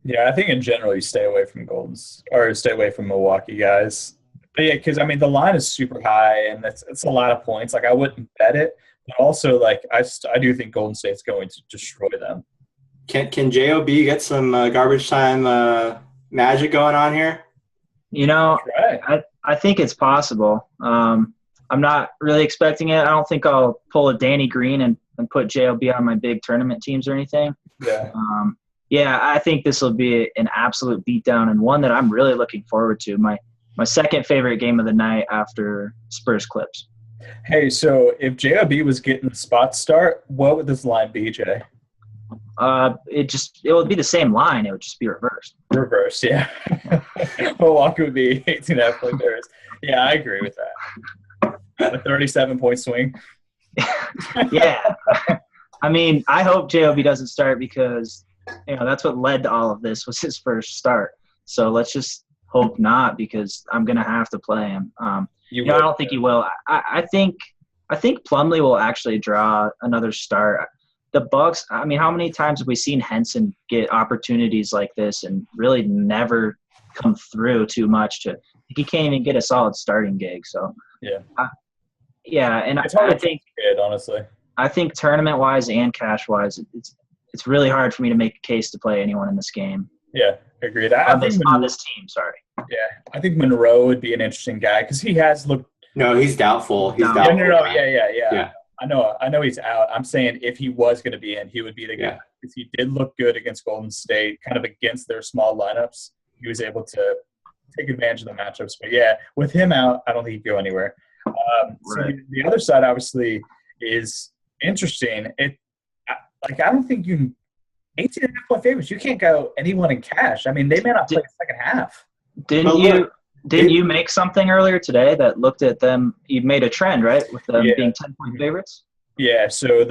Yeah, I think in general you stay away from Milwaukee guys. But yeah, because the line is super high and it's a lot of points. I wouldn't bet it, but also I do think Golden State's going to destroy them. Can JOB get some garbage time magic going on here? I think it's possible. I'm not really expecting it. I don't think I'll pull a Danny Green and put JLB on my big tournament teams or anything. Yeah. Yeah, I think this will be an absolute beatdown and one that I'm really looking forward to. My second favorite game of the night after Spurs Clips. Hey, so if JLB was getting the spot start, what would this line be, Jay? It would be the same line. It would just be reversed. Reverse, yeah. Milwaukee would be 18.5 point favorites. Yeah, I agree with that. A 37-point swing. Yeah. I mean, I hope JOB doesn't start because, that's what led to all of this was his first start. So let's just hope not because I'm going to have to play him. I don't think he will. I think Plumlee will actually draw another start. The Bucks, I mean, how many times have we seen Henson get opportunities like this and really never come through too much he can't even get a solid starting gig. So yeah. And it's I think good, honestly. I think tournament wise and cash wise, it's really hard for me to make a case to play anyone in this game. Yeah, agreed. On this team, sorry. Yeah, I think Monroe would be an interesting guy because he has looked. No, he's doubtful. He's doubtful. No. Yeah. I know he's out. I'm saying if he was going to be in, he would be the guy because he did look good against Golden State, kind of against their small lineups. He was able to take advantage of the matchups. But yeah, with him out, I don't think he'd go anywhere. So the other side obviously is interesting. I don't think you 18.5 point favorites. You can't go anyone in cash. I mean, they may not play the second half. Didn't you make something earlier today that looked at them? You made a trend, right, with them being 10-point favorites? Yeah. So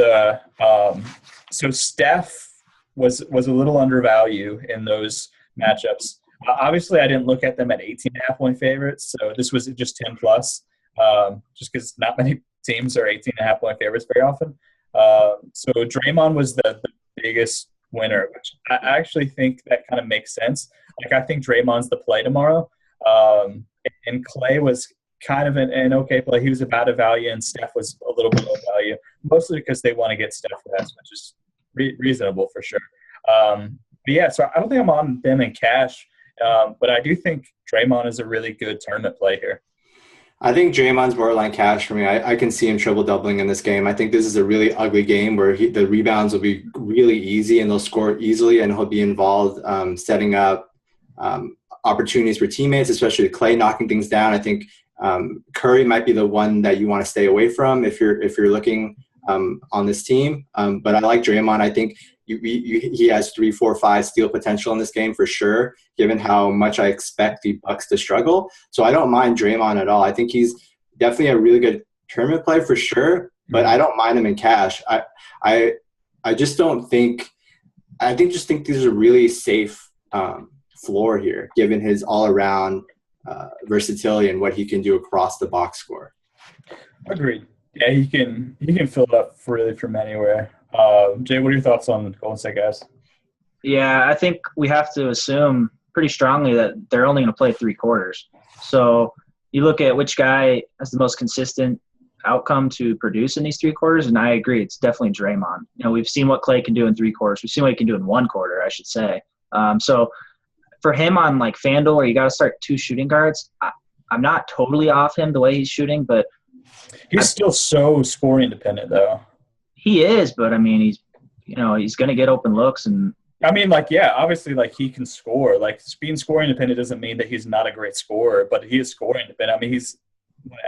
so Steph was a little undervalued in those matchups. Obviously, I didn't look at them at 18.5 point favorites. So this was just 10 plus, just because not many teams are 18.5 point favorites very often. So Draymond was the biggest winner, which I actually think that kind of makes sense. Like I think Draymond's the play tomorrow. And Clay was kind of an okay play. He was about a value, and Steph was a little below value, mostly because they want to get Steph less, which is reasonable for sure. But yeah, so I don't think I'm on them in cash, but I do think Draymond is a really good tournament play here. I think Draymond's borderline cash for me. I can see him triple doubling in this game. I think this is a really ugly game where the rebounds will be really easy and they'll score easily, and he'll be involved setting up opportunities for teammates, especially Clay knocking things down. I think Curry might be the one that you want to stay away from if you're looking on this team. But I like Draymond. I think he has 3, 4, 5 steal potential in this game for sure, given how much I expect the Bucks to struggle. So I don't mind Draymond at all. I think he's definitely a really good tournament play for sure, but I don't mind him in cash. I just don't think – I think these are really safe floor here, given his all-around versatility and what he can do across the box score. Agreed. Yeah, he can fill it up really from anywhere. Jay, what are your thoughts on Golden State guys? Yeah, I think we have to assume pretty strongly that they're only going to play 3 quarters. So you look at which guy has the most consistent outcome to produce in these 3 quarters, and I agree, it's definitely Draymond. We've seen what Clay can do in 3 quarters. We've seen what he can do in 1 quarter, I should say. So for him on like FanDuel where you got to start 2 shooting guards, I'm not totally off him the way he's shooting, but he's still so scoring independent though. He is, but I mean, he's going to get open looks, and I mean, obviously, he can score. Being scoring independent doesn't mean that he's not a great scorer, but he is scoring independent. I mean, he's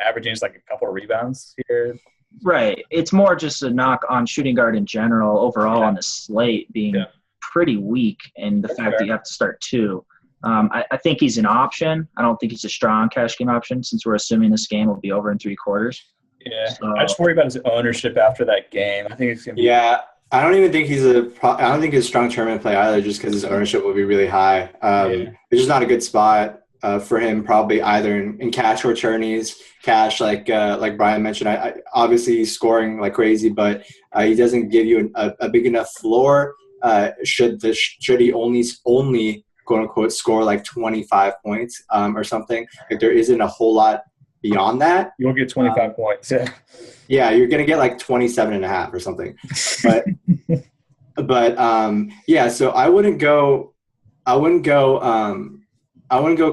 averaging just a couple of rebounds here. Right. It's more just a knock on shooting guard in general, overall on the slate being pretty weak, and the fact that you have to start 2. I think he's an option. I don't think he's a strong cash game option since we're assuming this game will be over in 3 quarters. Yeah, so I just worry about his ownership after that game. I think it's going to be – Yeah, I don't even think he's I don't think he's a strong tournament play either just because his ownership will be really high. It's just not a good spot for him probably either in cash or tourneys. Cash, like Bryan mentioned, obviously he's scoring like crazy, but he doesn't give you a big enough floor. Should he only quote-unquote score like 25 points or something. There isn't a whole lot beyond that. You'll get 25 points. Yeah, you're going to get like 27.5 or something. But yeah, so I wouldn't go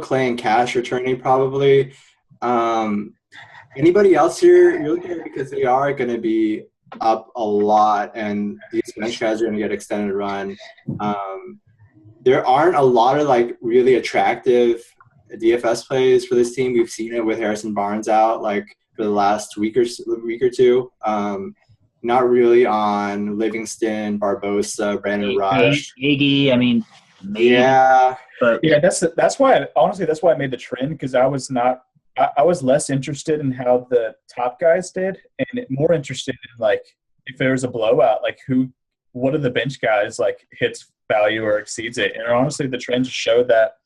Clay and cash or tourney probably. Anybody else here? You're looking at because they are going to be up a lot, and these bench guys are going to get extended run. There aren't a lot of like really attractive DFS plays for this team. We've seen it with Harrison Barnes out like for the last week or two. Not really on Livingston, Barbosa, Brandon Rush. Iggy, I mean, maybe. Yeah. But yeah, that's why I made the trend, because I was less interested in how the top guys did and more interested in like if there was a blowout, like what are the bench guys like hits value or exceeds it. And honestly, the trend just showed that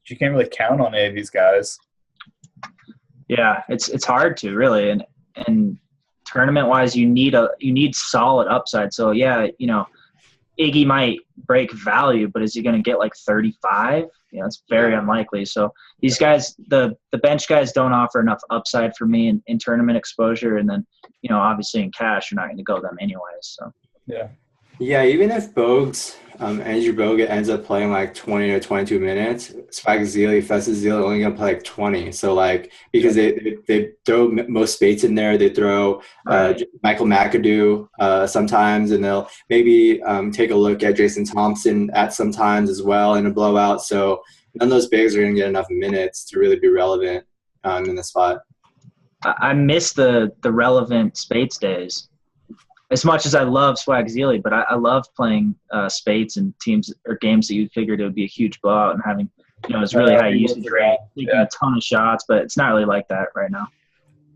you can't really count on any of these guys. Yeah, it's hard to really, and tournament wise, you need solid upside. So yeah, Iggy might break value, but is he going to get like 35? It's very unlikely. So these guys, the bench guys, don't offer enough upside for me in tournament exposure, and then obviously in cash, you're not going to go them anyways. So yeah, even if Bogues, Andrew Bogut ends up playing like 20 or 22 minutes, Spike Zealy, Festus Zealy only going to play like 20. So like, because they throw most Spates in there, they throw Michael McAdoo sometimes, and they'll maybe take a look at Jason Thompson at sometimes as well in a blowout. So none of those bigs are going to get enough minutes to really be relevant in the spot. I miss the relevant Spates days. As much as I love Swagzili, but I love playing Spates and teams or games that you figured it would be a huge blowout and having, it's really high usage rate, taking a ton of shots, but it's not really like that right now.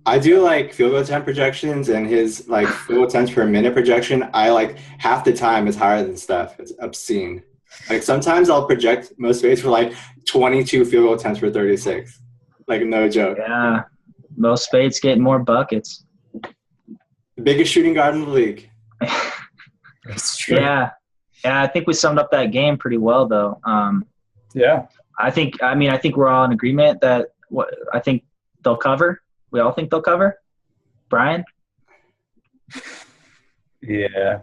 I do like field goal attempt projections, and his like field goal attempts per minute projection, I like half the time is higher than Steph. It's obscene. Like sometimes I'll project most Spates for like 22 field goal attempts per 36. Like no joke. Yeah, most Spates getting more buckets. Biggest shooting guard in the league. That's true. Yeah, I think we summed up that game pretty well, though. I think we're all in agreement that I think they'll cover. We all think they'll cover. Bryan. Yeah.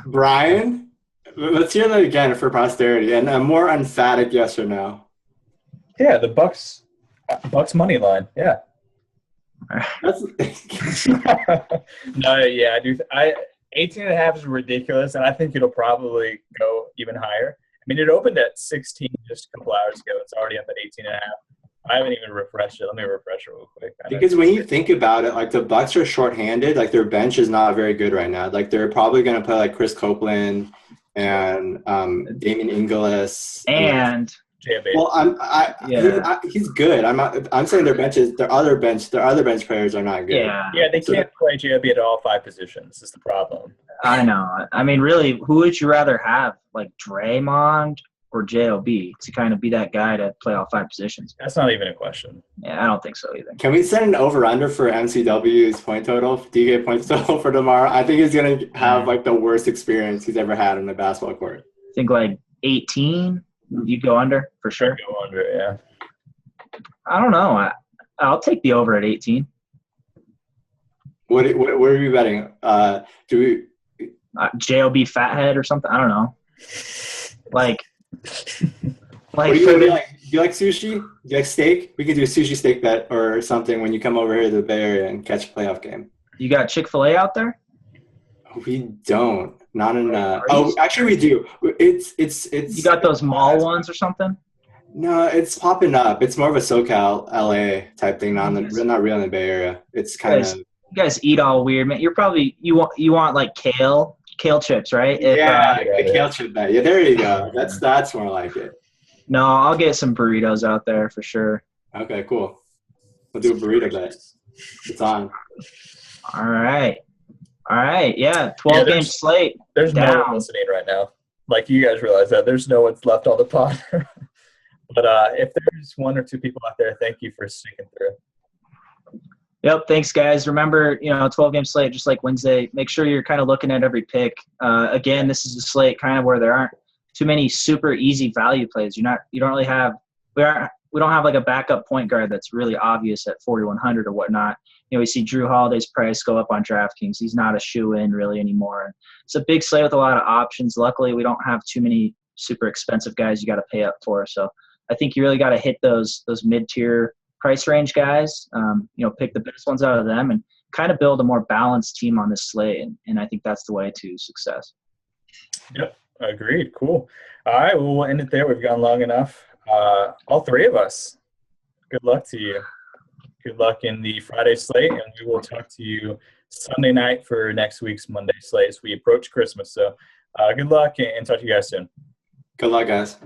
Bryan, let's hear that again for posterity, and a more emphatic yes or no. Yeah, the Bucks money line. Yeah. That's No, yeah, I do. 18.5 is ridiculous, and I think it'll probably go even higher. I mean, it opened at 16 just a couple hours ago. It's already up at 18.5. I haven't even refreshed it. Let me refresh it real quick. Because when you think about it, like the Bucks are shorthanded. Like their bench is not very good right now. Like they're probably going to play like Chris Copeland and Damian Inglis and. Well, he's good. I'm saying their other bench players are not good. Yeah, they can't play JB at all 5 positions. Is the problem. I know. I mean, really, who would you rather have, like Draymond or JOB, to kind of be that guy to play all 5 positions? That's not even a question. Yeah, I don't think so either. Can we set an over/under for MCW's point total, DK points total for tomorrow? I think he's gonna have like the worst experience he's ever had on the basketball court. I think like 18. You'd go under for sure. I'd go under, yeah. I don't know. I'll take the over at 18. What are we betting? Do we JOB fathead or something? I don't know. Like what do you like? Do you like sushi? Do you like steak? We could do a sushi steak bet or something when you come over here to the Bay Area and catch a playoff game. You got Chick-fil-A out there? We don't. Not in. Actually, we do. It's. You got those mall ones or something? No, it's popping up. It's more of a SoCal, LA type thing. Not really in the Bay Area. It's kind of. You guys eat all weird, man. You're probably you want like kale chips, right? Kale chip bet. Yeah, there you go. That's more like it. No, I'll get some burritos out there for sure. Okay, cool. We'll do a burrito bet. It's on. All right, yeah, 12-game slate. There's no one listening right now. Like, you guys realize that. There's no one's left on the pod. But if there's 1 or 2 people out there, thank you for sticking through. Yep, thanks, guys. Remember, 12-game slate, just like Wednesday. Make sure you're kind of looking at every pick. Again, this is a slate kind of where there aren't too many super easy value plays. We don't have like a backup point guard that's really obvious at 4,100 or whatnot. We see Drew Holiday's price go up on DraftKings. He's not a shoe-in really anymore. It's a big slate with a lot of options. Luckily, we don't have too many super expensive guys you got to pay up for. So I think you really got to hit those mid-tier price range guys. Pick the best ones out of them and kind of build a more balanced team on this slate. And I think that's the way to success. Yep, agreed. Cool. All right, well, we'll end it there. We've gone long enough. All three of us, good luck to you. Good luck in the Friday slate, and we will talk to you Sunday night for next week's Monday slate as we approach Christmas. So good luck, and talk to you guys soon. Good luck, guys.